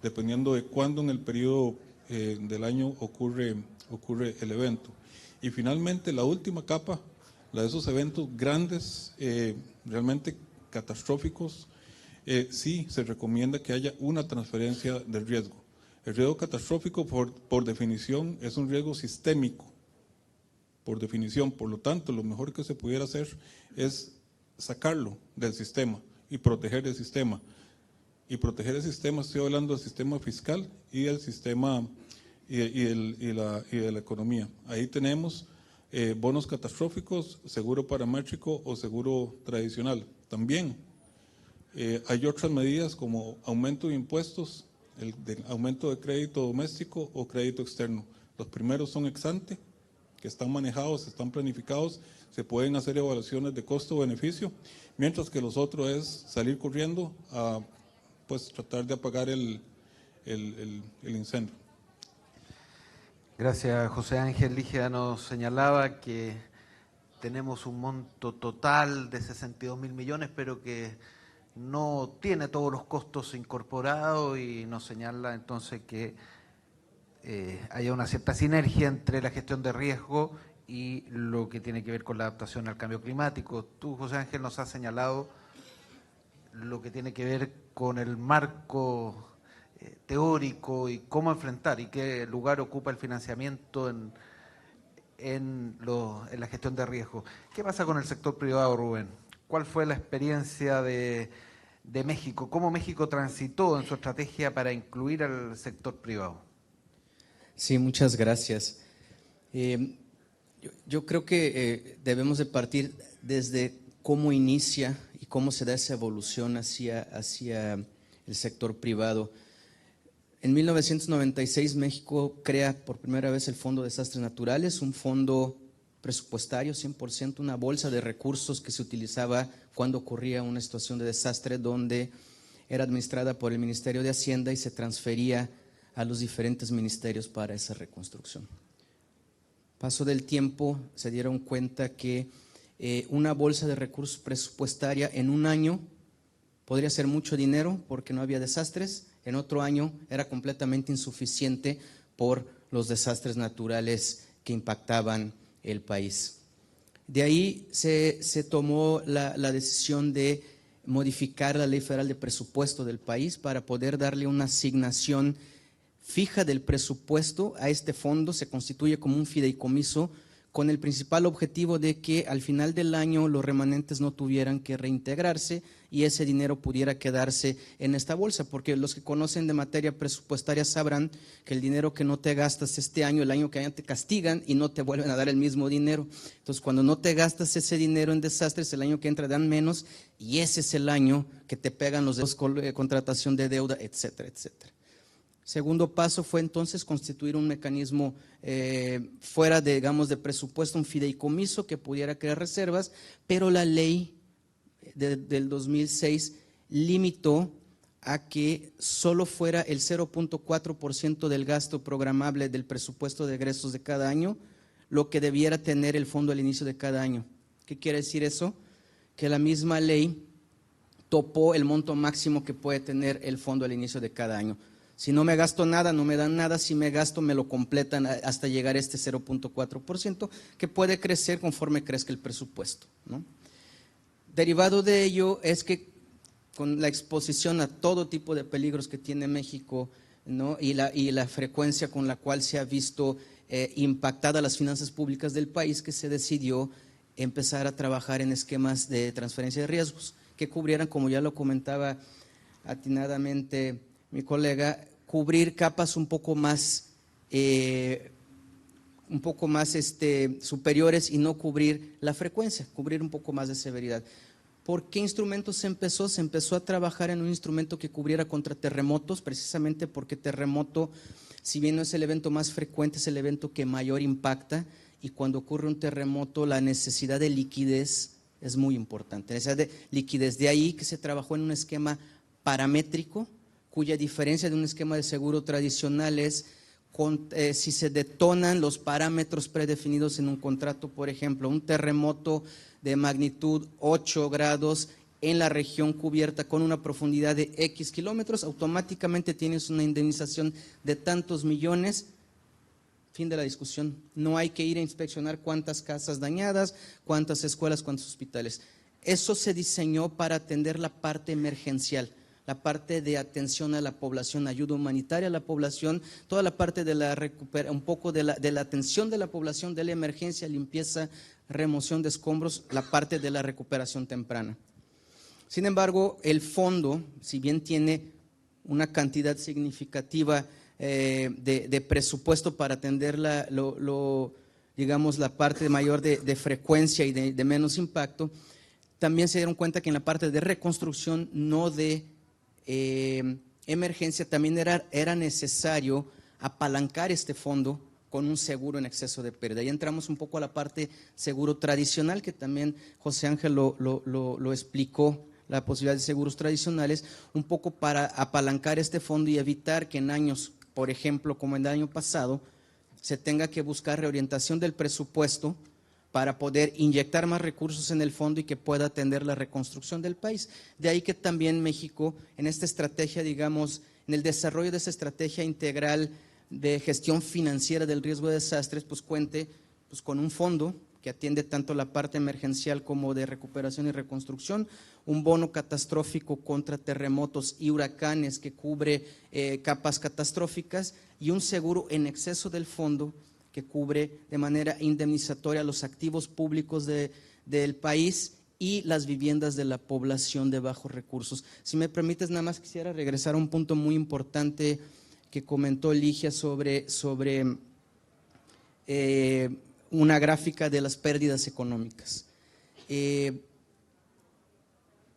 dependiendo de cuándo en el periodo del año ocurre el evento. Y finalmente, la última capa, la de esos eventos grandes, realmente catastróficos, sí se recomienda que haya una transferencia del riesgo. El riesgo catastrófico, por definición, es un riesgo sistémico, por definición. Por lo tanto, lo mejor que se pudiera hacer es sacarlo del sistema y proteger el sistema. Y proteger el sistema, estoy hablando del sistema fiscal y del sistema y de la economía. Ahí tenemos bonos catastróficos, seguro paramétrico o seguro tradicional. También hay otras medidas como aumento de impuestos, aumento de crédito doméstico o crédito externo. Los primeros son ex ante, que están manejados, están planificados, se pueden hacer evaluaciones de costo-beneficio, mientras que los otros es salir corriendo a tratar de apagar el incendio. Gracias, José Ángel. Ligia nos señalaba que tenemos un monto total de 62.000 millones, pero que no tiene todos los costos incorporados, y nos señala entonces que haya una cierta sinergia entre la gestión de riesgo y lo que tiene que ver con la adaptación al cambio climático. Tú, José Ángel, nos has señalado lo que tiene que ver con el marco teórico y cómo enfrentar y qué lugar ocupa el financiamiento en la gestión de riesgo. ¿Qué pasa con el sector privado, Rubén? ¿Cuál fue la experiencia de México? ¿Cómo México transitó en su estrategia para incluir al sector privado? Sí, muchas gracias. Yo creo que debemos de partir desde cómo inicia y cómo se da esa evolución hacia el sector privado. En 1996 México crea por primera vez el Fondo de Desastres Naturales, un fondo presupuestario 100%, una bolsa de recursos que se utilizaba cuando ocurría una situación de desastre, donde era administrada por el Ministerio de Hacienda y se transfería a los diferentes ministerios para esa reconstrucción. Paso del tiempo se dieron cuenta que una bolsa de recursos presupuestaria en un año podría ser mucho dinero porque no había desastres, en otro año era completamente insuficiente por los desastres naturales que impactaban el país. De ahí se tomó la decisión de modificar la Ley Federal de Presupuesto del país para poder darle una asignación fija del presupuesto a este fondo. Se constituye como un fideicomiso con el principal objetivo de que al final del año los remanentes no tuvieran que reintegrarse y ese dinero pudiera quedarse en esta bolsa, porque los que conocen de materia presupuestaria sabrán que el dinero que no te gastas este año, el año que viene te castigan y no te vuelven a dar el mismo dinero. Entonces, cuando no te gastas ese dinero en desastres, el año que entra dan menos y ese es el año que te pegan los de contratación de deuda, etcétera, etcétera. Segundo paso fue entonces constituir un mecanismo fuera de, digamos, de presupuesto, un fideicomiso que pudiera crear reservas, pero la ley del 2006 limitó a que solo fuera el 0.4% del gasto programable del presupuesto de egresos de cada año lo que debiera tener el fondo al inicio de cada año. ¿Qué quiere decir eso? Que la misma ley topó el monto máximo que puede tener el fondo al inicio de cada año. Si no me gasto nada, no me dan nada. Si me gasto, me lo completan hasta llegar a este 0.4%, que puede crecer conforme crezca el presupuesto, ¿no? Derivado de ello es que con la exposición a todo tipo de peligros que tiene México, ¿no? y la frecuencia con la cual se ha visto impactada las finanzas públicas del país, que se decidió empezar a trabajar en esquemas de transferencia de riesgos que cubrieran, como ya lo comentaba atinadamente mi colega, cubrir capas un poco más superiores y no cubrir la frecuencia, cubrir un poco más de severidad. ¿Por qué instrumento se empezó? Se empezó a trabajar en un instrumento que cubriera contra terremotos, precisamente porque terremoto, si bien no es el evento más frecuente, es el evento que mayor impacta, y cuando ocurre un terremoto la necesidad de liquidez es muy importante. La necesidad de liquidez, de ahí que se trabajó en un esquema paramétrico, cuya diferencia de un esquema de seguro tradicional es si se detonan los parámetros predefinidos en un contrato. Por ejemplo, un terremoto de magnitud 8 grados en la región cubierta con una profundidad de X kilómetros, automáticamente tienes una indemnización de tantos millones. Fin de la discusión. No hay que ir a inspeccionar cuántas casas dañadas, cuántas escuelas, cuántos hospitales. Eso se diseñó para atender la parte emergencial, la parte de atención a la población, ayuda humanitaria a la población, toda la parte de un poco de la atención de la población, de la emergencia, limpieza, remoción de escombros, la parte de la recuperación temprana. Sin embargo, el fondo, si bien tiene una cantidad significativa de presupuesto para atender digamos, la parte mayor de frecuencia y de menos impacto, también se dieron cuenta que en la parte de reconstrucción, no de emergencia, también era necesario apalancar este fondo con un seguro en exceso de pérdida. Y entramos un poco a la parte seguro tradicional, que también José Ángel lo explicó, la posibilidad de seguros tradicionales, un poco para apalancar este fondo y evitar que en años, por ejemplo, como en el año pasado, se tenga que buscar reorientación del presupuesto para poder inyectar más recursos en el fondo y que pueda atender la reconstrucción del país. De ahí que también México, en esta estrategia, digamos, en el desarrollo de esa estrategia integral de gestión financiera del riesgo de desastres, pues cuente pues, con un fondo que atiende tanto la parte emergencial como de recuperación y reconstrucción, un bono catastrófico contra terremotos y huracanes que cubre capas catastróficas, y un seguro en exceso del fondo que cubre de manera indemnizatoria los activos públicos del país y las viviendas de la población de bajos recursos. Si me permites, nada más quisiera regresar a un punto muy importante que comentó Ligia sobre una gráfica de las pérdidas económicas.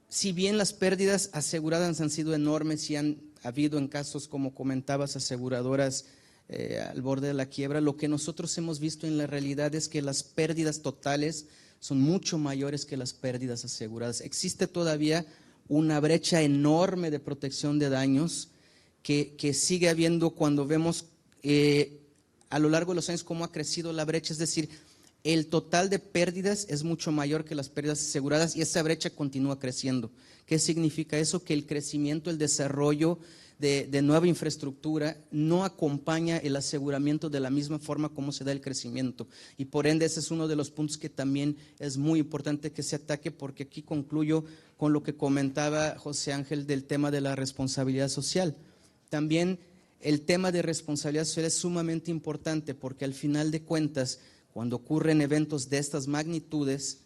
Si bien las pérdidas aseguradas han sido enormes y han habido en casos, como comentabas, aseguradoras al borde de la quiebra, lo que nosotros hemos visto en la realidad es que las pérdidas totales son mucho mayores que las pérdidas aseguradas. Existe todavía una brecha enorme de protección de daños que sigue habiendo cuando vemos a lo largo de los años cómo ha crecido la brecha, es decir, el total de pérdidas es mucho mayor que las pérdidas aseguradas y esa brecha continúa creciendo. ¿Qué significa eso? Que el crecimiento, el desarrollo de nueva infraestructura no acompaña el aseguramiento de la misma forma como se da el crecimiento. Y por ende ese es uno de los puntos que también es muy importante que se ataque, porque aquí concluyo con lo que comentaba José Ángel del tema de la responsabilidad social. También el tema de responsabilidad social es sumamente importante porque al final de cuentas, cuando ocurren eventos de estas magnitudes,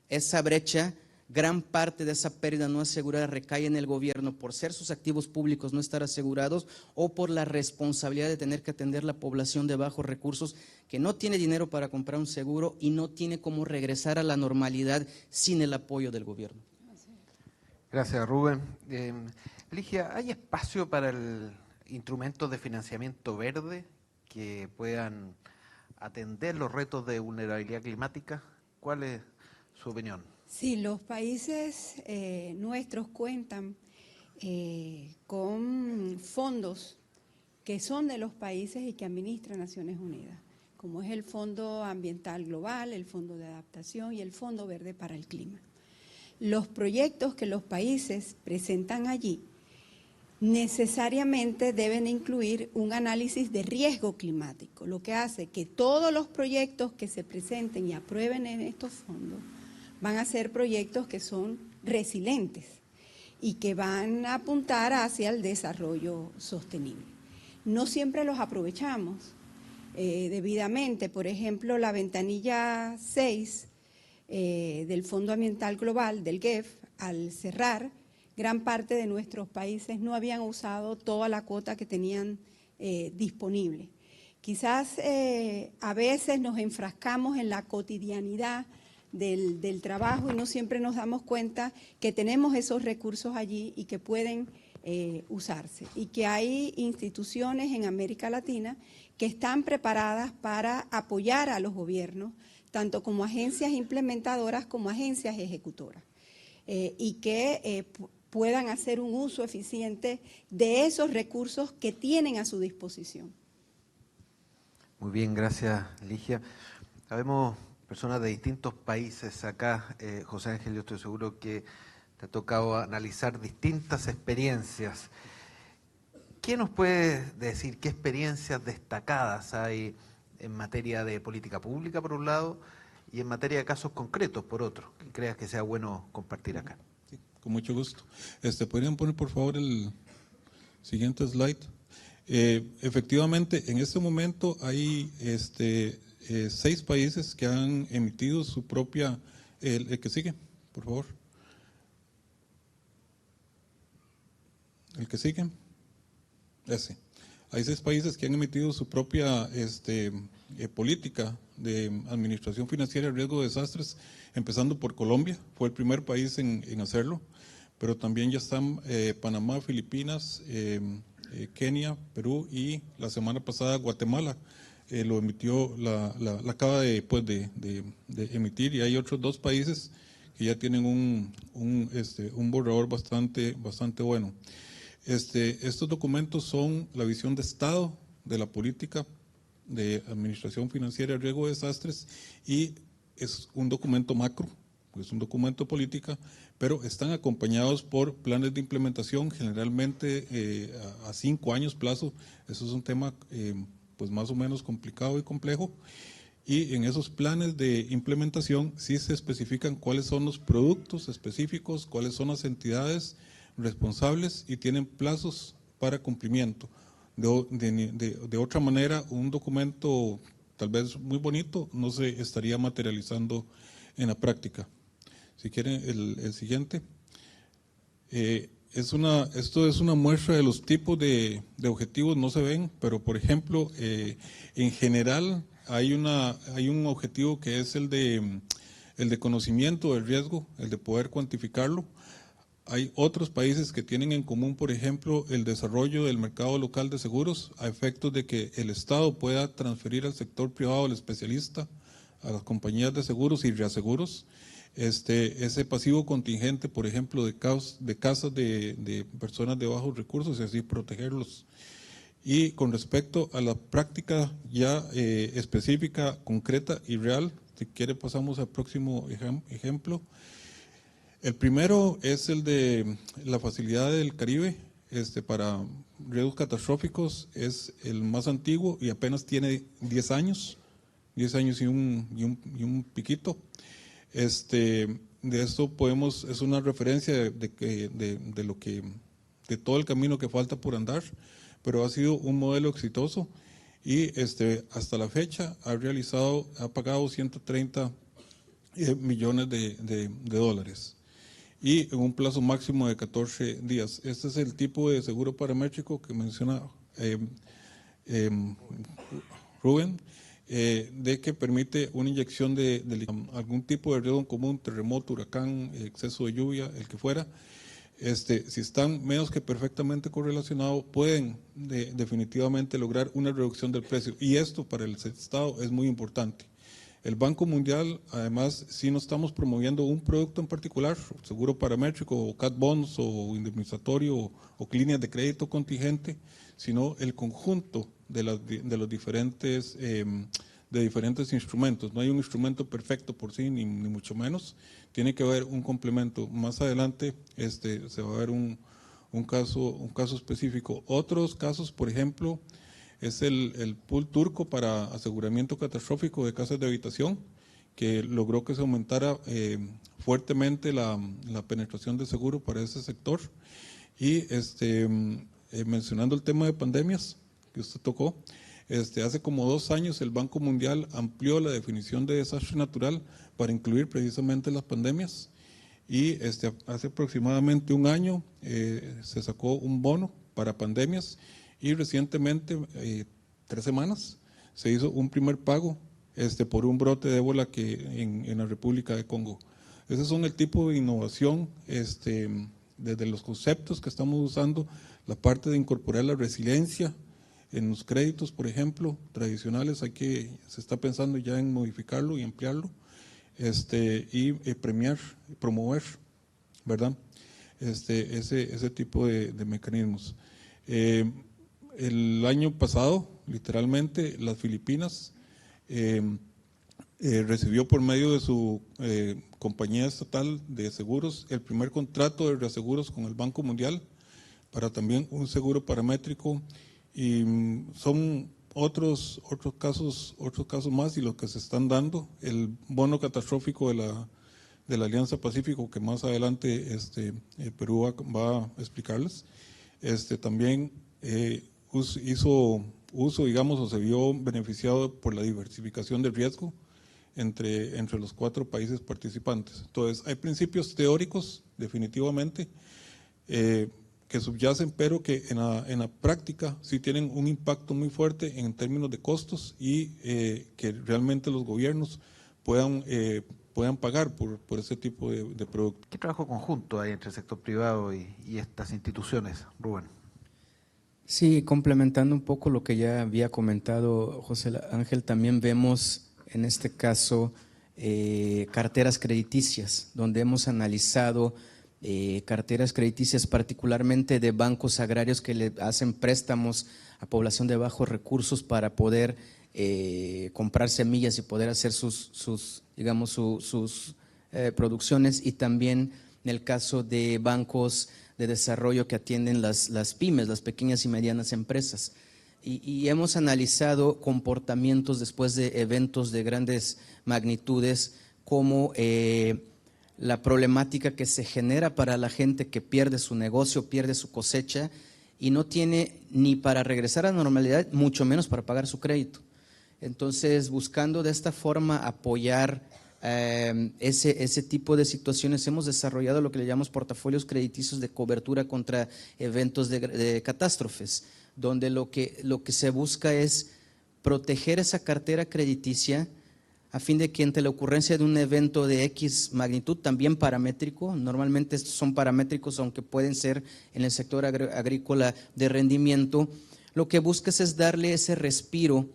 esa brecha, gran parte de esa pérdida no asegurada recae en el gobierno por ser sus activos públicos no estar asegurados o por la responsabilidad de tener que atender la población de bajos recursos que no tiene dinero para comprar un seguro y no tiene cómo regresar a la normalidad sin el apoyo del gobierno. Gracias, Rubén. Ligia, ¿hay espacio para el instrumento de financiamiento verde que puedan atender los retos de vulnerabilidad climática? ¿Cuál es su opinión? Sí, los países nuestros cuentan con fondos que son de los países y que administra Naciones Unidas, como es el Fondo Ambiental Global, el Fondo de Adaptación y el Fondo Verde para el Clima. Los proyectos que los países presentan allí necesariamente deben incluir un análisis de riesgo climático, lo que hace que todos los proyectos que se presenten y aprueben en estos fondos van a ser proyectos que son resilientes y que van a apuntar hacia el desarrollo sostenible. No siempre los aprovechamos debidamente. Por ejemplo, la ventanilla 6 del Fondo Ambiental Global, del GEF, al cerrar, gran parte de nuestros países no habían usado toda la cuota que tenían disponible. Quizás a veces nos enfrascamos en la cotidianidad del trabajo y no siempre nos damos cuenta que tenemos esos recursos allí y que pueden usarse, y que hay instituciones en América Latina que están preparadas para apoyar a los gobiernos, tanto como agencias implementadoras como agencias ejecutoras, y que puedan hacer un uso eficiente de esos recursos que tienen a su disposición. Muy bien, gracias, Ligia. Sabemos personas de distintos países acá. José Ángel, yo estoy seguro que te ha tocado analizar distintas experiencias. ¿Qué nos puedes decir? ¿Qué experiencias destacadas hay en materia de política pública, por un lado, y en materia de casos concretos, por otro, que creas que sea bueno compartir acá? Sí, con mucho gusto. ¿Podrían poner, por favor, el siguiente slide? Efectivamente, en este momento hay 6 países que han emitido su propia, el que sigue, por favor. El que sigue, ese. Hay 6 países que han emitido su propia política de administración financiera de riesgo de desastres, empezando por Colombia, fue el primer país en hacerlo, pero también ya están Panamá, Filipinas, Kenia, Perú y la semana pasada Guatemala. Lo emitió, la acaba de emitir, y hay otros 2 países que ya tienen un borrador bastante bueno. Estos documentos son la visión de Estado de la política de administración financiera de riesgo de desastres, y es un documento macro, es un documento de política, pero están acompañados por planes de implementación, generalmente a 5 años plazo. Eso es un tema pues más o menos complicado y complejo, y en esos planes de implementación sí se especifican cuáles son los productos específicos, cuáles son las entidades responsables y tienen plazos para cumplimiento. De otra manera, un documento tal vez muy bonito no se estaría materializando en la práctica. Si quieren el siguiente. Esto es una muestra de los tipos de objetivos, no se ven, pero por ejemplo, en general hay un objetivo que es el de conocimiento del riesgo, el de poder cuantificarlo. Hay otros países que tienen en común, por ejemplo, el desarrollo del mercado local de seguros a efectos de que el Estado pueda transferir al sector privado, al especialista, a las compañías de seguros y reaseguros, ese pasivo contingente, por ejemplo, de casas de personas de bajos recursos y así protegerlos. Y con respecto a la práctica ya específica, concreta y real, si quiere pasamos al próximo ejemplo. El primero es el de la facilidad del Caribe para riesgos catastróficos, es el más antiguo y apenas tiene 10 años y un piquito. De esto es una referencia de todo el camino que falta por andar, pero ha sido un modelo exitoso y hasta la fecha ha pagado 130 millones de dólares. Y en un plazo máximo de 14 días. Este es el tipo de seguro paramétrico que menciona Rubén, de que permite una inyección de algún tipo de riesgo común, terremoto, huracán, exceso de lluvia, el que fuera. Si están menos que perfectamente correlacionados, pueden definitivamente lograr una reducción del precio. Y esto para el Estado es muy importante. El Banco Mundial, además, si no estamos promoviendo un producto en particular, seguro paramétrico, o cat bonds, o indemnizatorio, o líneas de crédito contingente, sino el conjunto de los diferentes instrumentos. No hay un instrumento perfecto por sí, ni mucho menos. Tiene que haber un complemento. Más adelante se va a ver un caso específico. Otros casos, por ejemplo, es el pool turco para aseguramiento catastrófico de casas de habitación, que logró que se aumentara fuertemente la penetración de seguro para ese sector. Y mencionando el tema de pandemias que usted tocó, hace como 2 años el Banco Mundial amplió la definición de desastre natural para incluir precisamente las pandemias. Y hace aproximadamente 1 año se sacó un bono para pandemias. Y recientemente, 3 semanas, se hizo un primer pago por un brote de ébola en la República de Congo. Esos son el tipo de innovación, desde los conceptos que estamos usando, la parte de incorporar la resiliencia en los créditos, por ejemplo, tradicionales, se está pensando ya en modificarlo y ampliarlo, y premiar, promover, ¿verdad? Ese tipo de mecanismos. El año pasado, literalmente, las Filipinas recibió por medio de su compañía estatal de seguros el primer contrato de reaseguros con el Banco Mundial para también un seguro paramétrico, y son otros casos más y los que se están dando. El bono catastrófico de la Alianza Pacífico, que más adelante Perú va a explicarles, también hizo uso, digamos, o se vio beneficiado por la diversificación del riesgo entre los 4 países participantes. Entonces, hay principios teóricos, definitivamente, que subyacen, pero que en la práctica sí tienen un impacto muy fuerte en términos de costos y que realmente los gobiernos puedan pagar por ese tipo de productos. ¿Qué trabajo conjunto hay entre el sector privado y estas instituciones, Rubén? Sí, complementando un poco lo que ya había comentado José Ángel, también vemos en este caso carteras crediticias, donde hemos analizado carteras crediticias particularmente de bancos agrarios que le hacen préstamos a población de bajos recursos para poder comprar semillas y poder hacer sus producciones, y también en el caso de bancos de desarrollo que atienden las pymes, las pequeñas y medianas empresas. Y hemos analizado comportamientos después de eventos de grandes magnitudes, como la problemática que se genera para la gente que pierde su negocio, pierde su cosecha y no tiene ni para regresar a la normalidad, mucho menos para pagar su crédito. Entonces, buscando de esta forma apoyar ese tipo de situaciones, hemos desarrollado lo que le llamamos portafolios crediticios de cobertura contra eventos de catástrofes, donde lo que se busca es proteger esa cartera crediticia a fin de que ante la ocurrencia de un evento de X magnitud, también paramétrico, normalmente estos son paramétricos aunque pueden ser en el sector agrícola de rendimiento, lo que buscas es darle ese respiro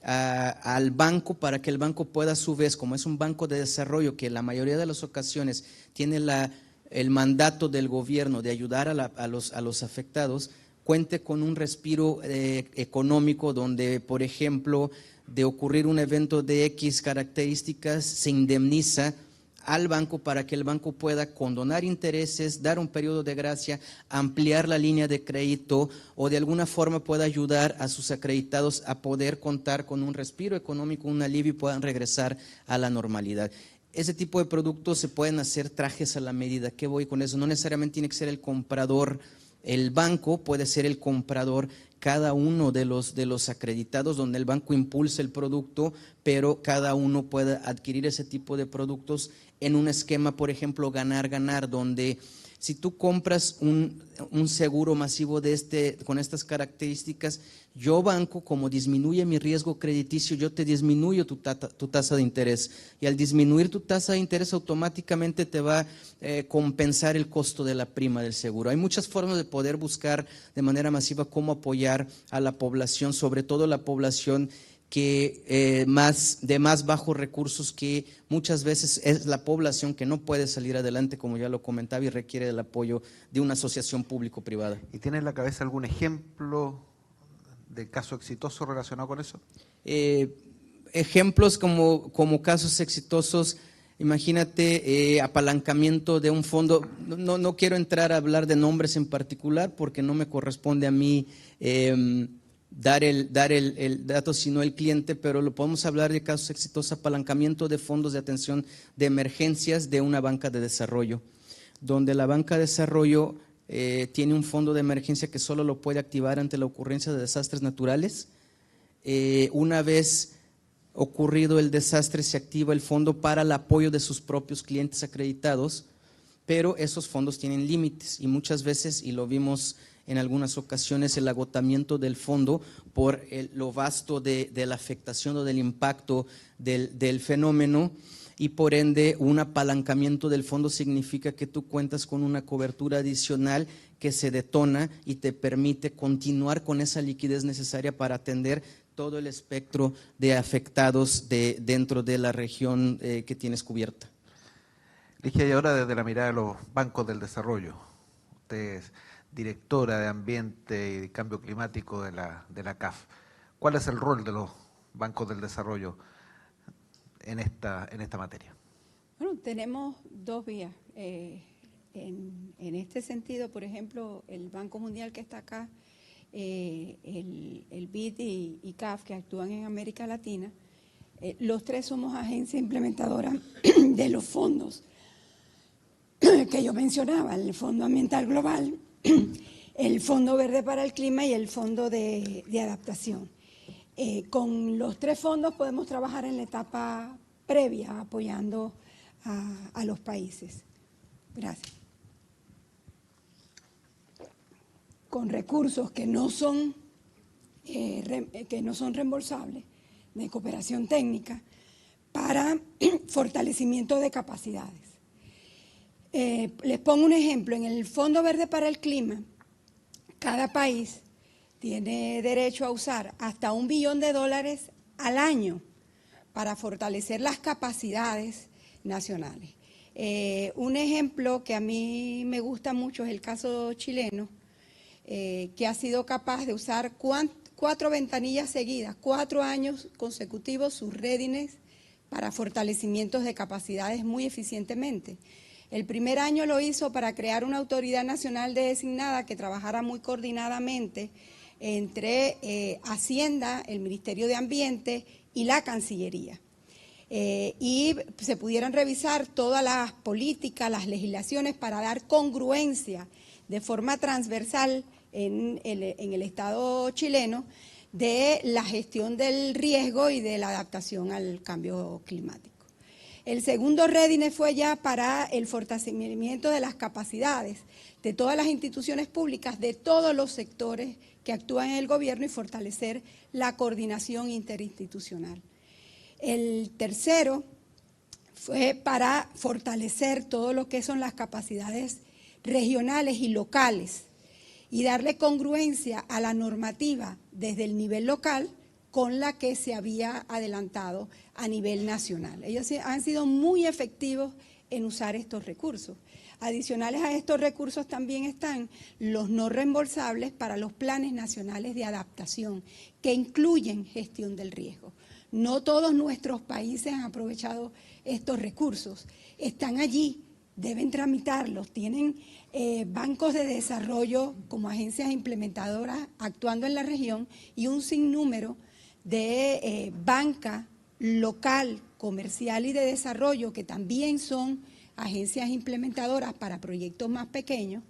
al banco para que el banco pueda a su vez, como es un banco de desarrollo que en la mayoría de las ocasiones tiene el mandato del gobierno de ayudar a los afectados, cuente con un respiro económico donde, por ejemplo, de ocurrir un evento de X características, se indemniza al banco para que el banco pueda condonar intereses, dar un periodo de gracia, ampliar la línea de crédito o de alguna forma pueda ayudar a sus acreditados a poder contar con un respiro económico, un alivio y puedan regresar a la normalidad. Ese tipo de productos se pueden hacer trajes a la medida. ¿Qué voy con eso? No necesariamente tiene que ser el comprador, el banco puede ser el comprador, cada uno de los acreditados, donde el banco impulsa el producto, pero cada uno puede adquirir ese tipo de productos en un esquema, por ejemplo, ganar-ganar, donde si tú compras un seguro masivo con estas características, yo banco, como disminuye mi riesgo crediticio, yo te disminuyo tu tasa de interés. Y al disminuir tu tasa de interés, automáticamente te va a compensar el costo de la prima del seguro. Hay muchas formas de poder buscar de manera masiva cómo apoyar a la población, sobre todo la población de más bajos recursos, que muchas veces es la población que no puede salir adelante, como ya lo comentaba, y requiere del apoyo de una asociación público-privada. ¿Y tiene en la cabeza algún ejemplo de caso exitoso relacionado con eso? Ejemplos como casos exitosos, imagínate apalancamiento de un fondo, no quiero entrar a hablar de nombres en particular porque no me corresponde a mí dar el dato, sino el cliente, pero lo podemos hablar de casos exitosos, apalancamiento de fondos de atención de emergencias de una banca de desarrollo, donde la banca de desarrollo tiene un fondo de emergencia que solo lo puede activar ante la ocurrencia de desastres naturales. Una vez ocurrido el desastre, se activa el fondo para el apoyo de sus propios clientes acreditados, pero esos fondos tienen límites y muchas veces, y lo vimos en algunas ocasiones, el agotamiento del fondo por lo vasto de la afectación o del impacto del fenómeno, y por ende un apalancamiento del fondo significa que tú cuentas con una cobertura adicional que se detona y te permite continuar con esa liquidez necesaria para atender todo el espectro de afectados dentro de la región que tienes cubierta. Ligia, y ahora desde la mirada de los bancos del desarrollo, usted es directora de Ambiente y Cambio Climático de la CAF. ¿Cuál es el rol de los bancos del desarrollo en esta materia? Bueno, tenemos dos vías. En este sentido, por ejemplo, el Banco Mundial que está acá, el BID y CAF que actúan en América Latina, los tres somos agencia implementadora de los fondos que yo mencionaba, el Fondo Ambiental Global, el Fondo Verde para el Clima y el Fondo de Adaptación. Con los tres fondos podemos trabajar en la etapa previa apoyando a los países. Gracias. Con recursos que no son reembolsables, de cooperación técnica, para fortalecimiento de capacidades. Les pongo un ejemplo. En el Fondo Verde para el Clima, cada país tiene derecho a usar hasta $1 billón al año para fortalecer las capacidades nacionales. Un ejemplo que a mí me gusta mucho es el caso chileno, que ha sido capaz de usar 4 ventanillas seguidas, 4 años consecutivos, sus readiness para fortalecimientos de capacidades muy eficientemente. El primer año lo hizo para crear una autoridad nacional designada que trabajara muy coordinadamente entre Hacienda, el Ministerio de Ambiente y la Cancillería. Y se pudieran revisar todas las políticas, las legislaciones para dar congruencia de forma transversal en el Estado chileno de la gestión del riesgo y de la adaptación al cambio climático. El segundo readiness fue ya para el fortalecimiento de las capacidades de todas las instituciones públicas, de todos los sectores que actúan en el gobierno y fortalecer la coordinación interinstitucional. El tercero fue para fortalecer todo lo que son las capacidades regionales y locales y darle congruencia a la normativa desde el nivel local con la que se había adelantado a nivel nacional. Ellos han sido muy efectivos en usar estos recursos. Adicionales a estos recursos también están los no reembolsables para los planes nacionales de adaptación, que incluyen gestión del riesgo. No todos nuestros países han aprovechado estos recursos. Están allí, deben tramitarlos, tienen bancos de desarrollo como agencias implementadoras actuando en la región y un sinnúmero de banca local, comercial y de desarrollo que también son agencias implementadoras para proyectos más pequeños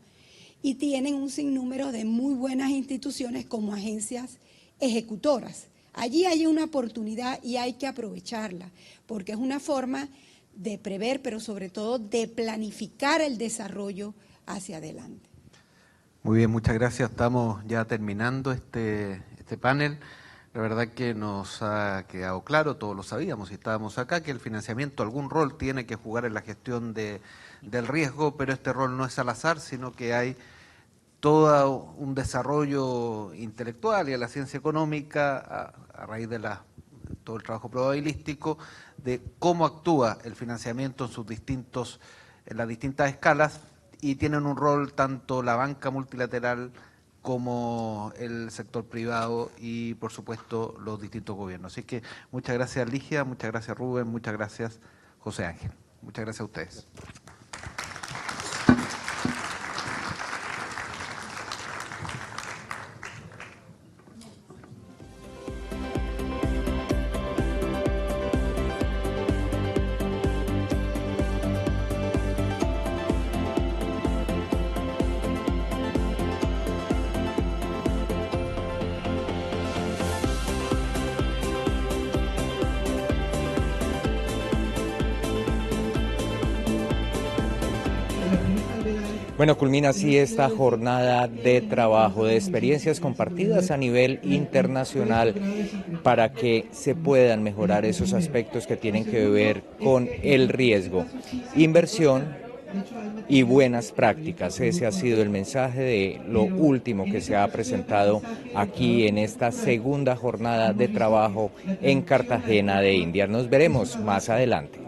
y tienen un sinnúmero de muy buenas instituciones como agencias ejecutoras. Allí hay una oportunidad y hay que aprovecharla porque es una forma de prever, pero sobre todo de planificar el desarrollo hacia adelante. Muy bien, muchas gracias. Estamos ya terminando este panel. La verdad que nos ha quedado claro, todos lo sabíamos y estábamos acá, que el financiamiento algún rol tiene que jugar en la gestión del riesgo, pero este rol no es al azar, sino que hay todo un desarrollo intelectual y a la ciencia económica a raíz de todo el trabajo probabilístico de cómo actúa el financiamiento en las distintas escalas y tienen un rol tanto la banca multilateral como el sector privado y, por supuesto, los distintos gobiernos. Así que muchas gracias, Ligia, muchas gracias, Rubén, muchas gracias, José Ángel. Muchas gracias a ustedes. Bueno, culmina así esta jornada de trabajo, de experiencias compartidas a nivel internacional para que se puedan mejorar esos aspectos que tienen que ver con el riesgo, inversión y buenas prácticas. Ese ha sido el mensaje de lo último que se ha presentado aquí en esta segunda jornada de trabajo en Cartagena de Indias. Nos veremos más adelante.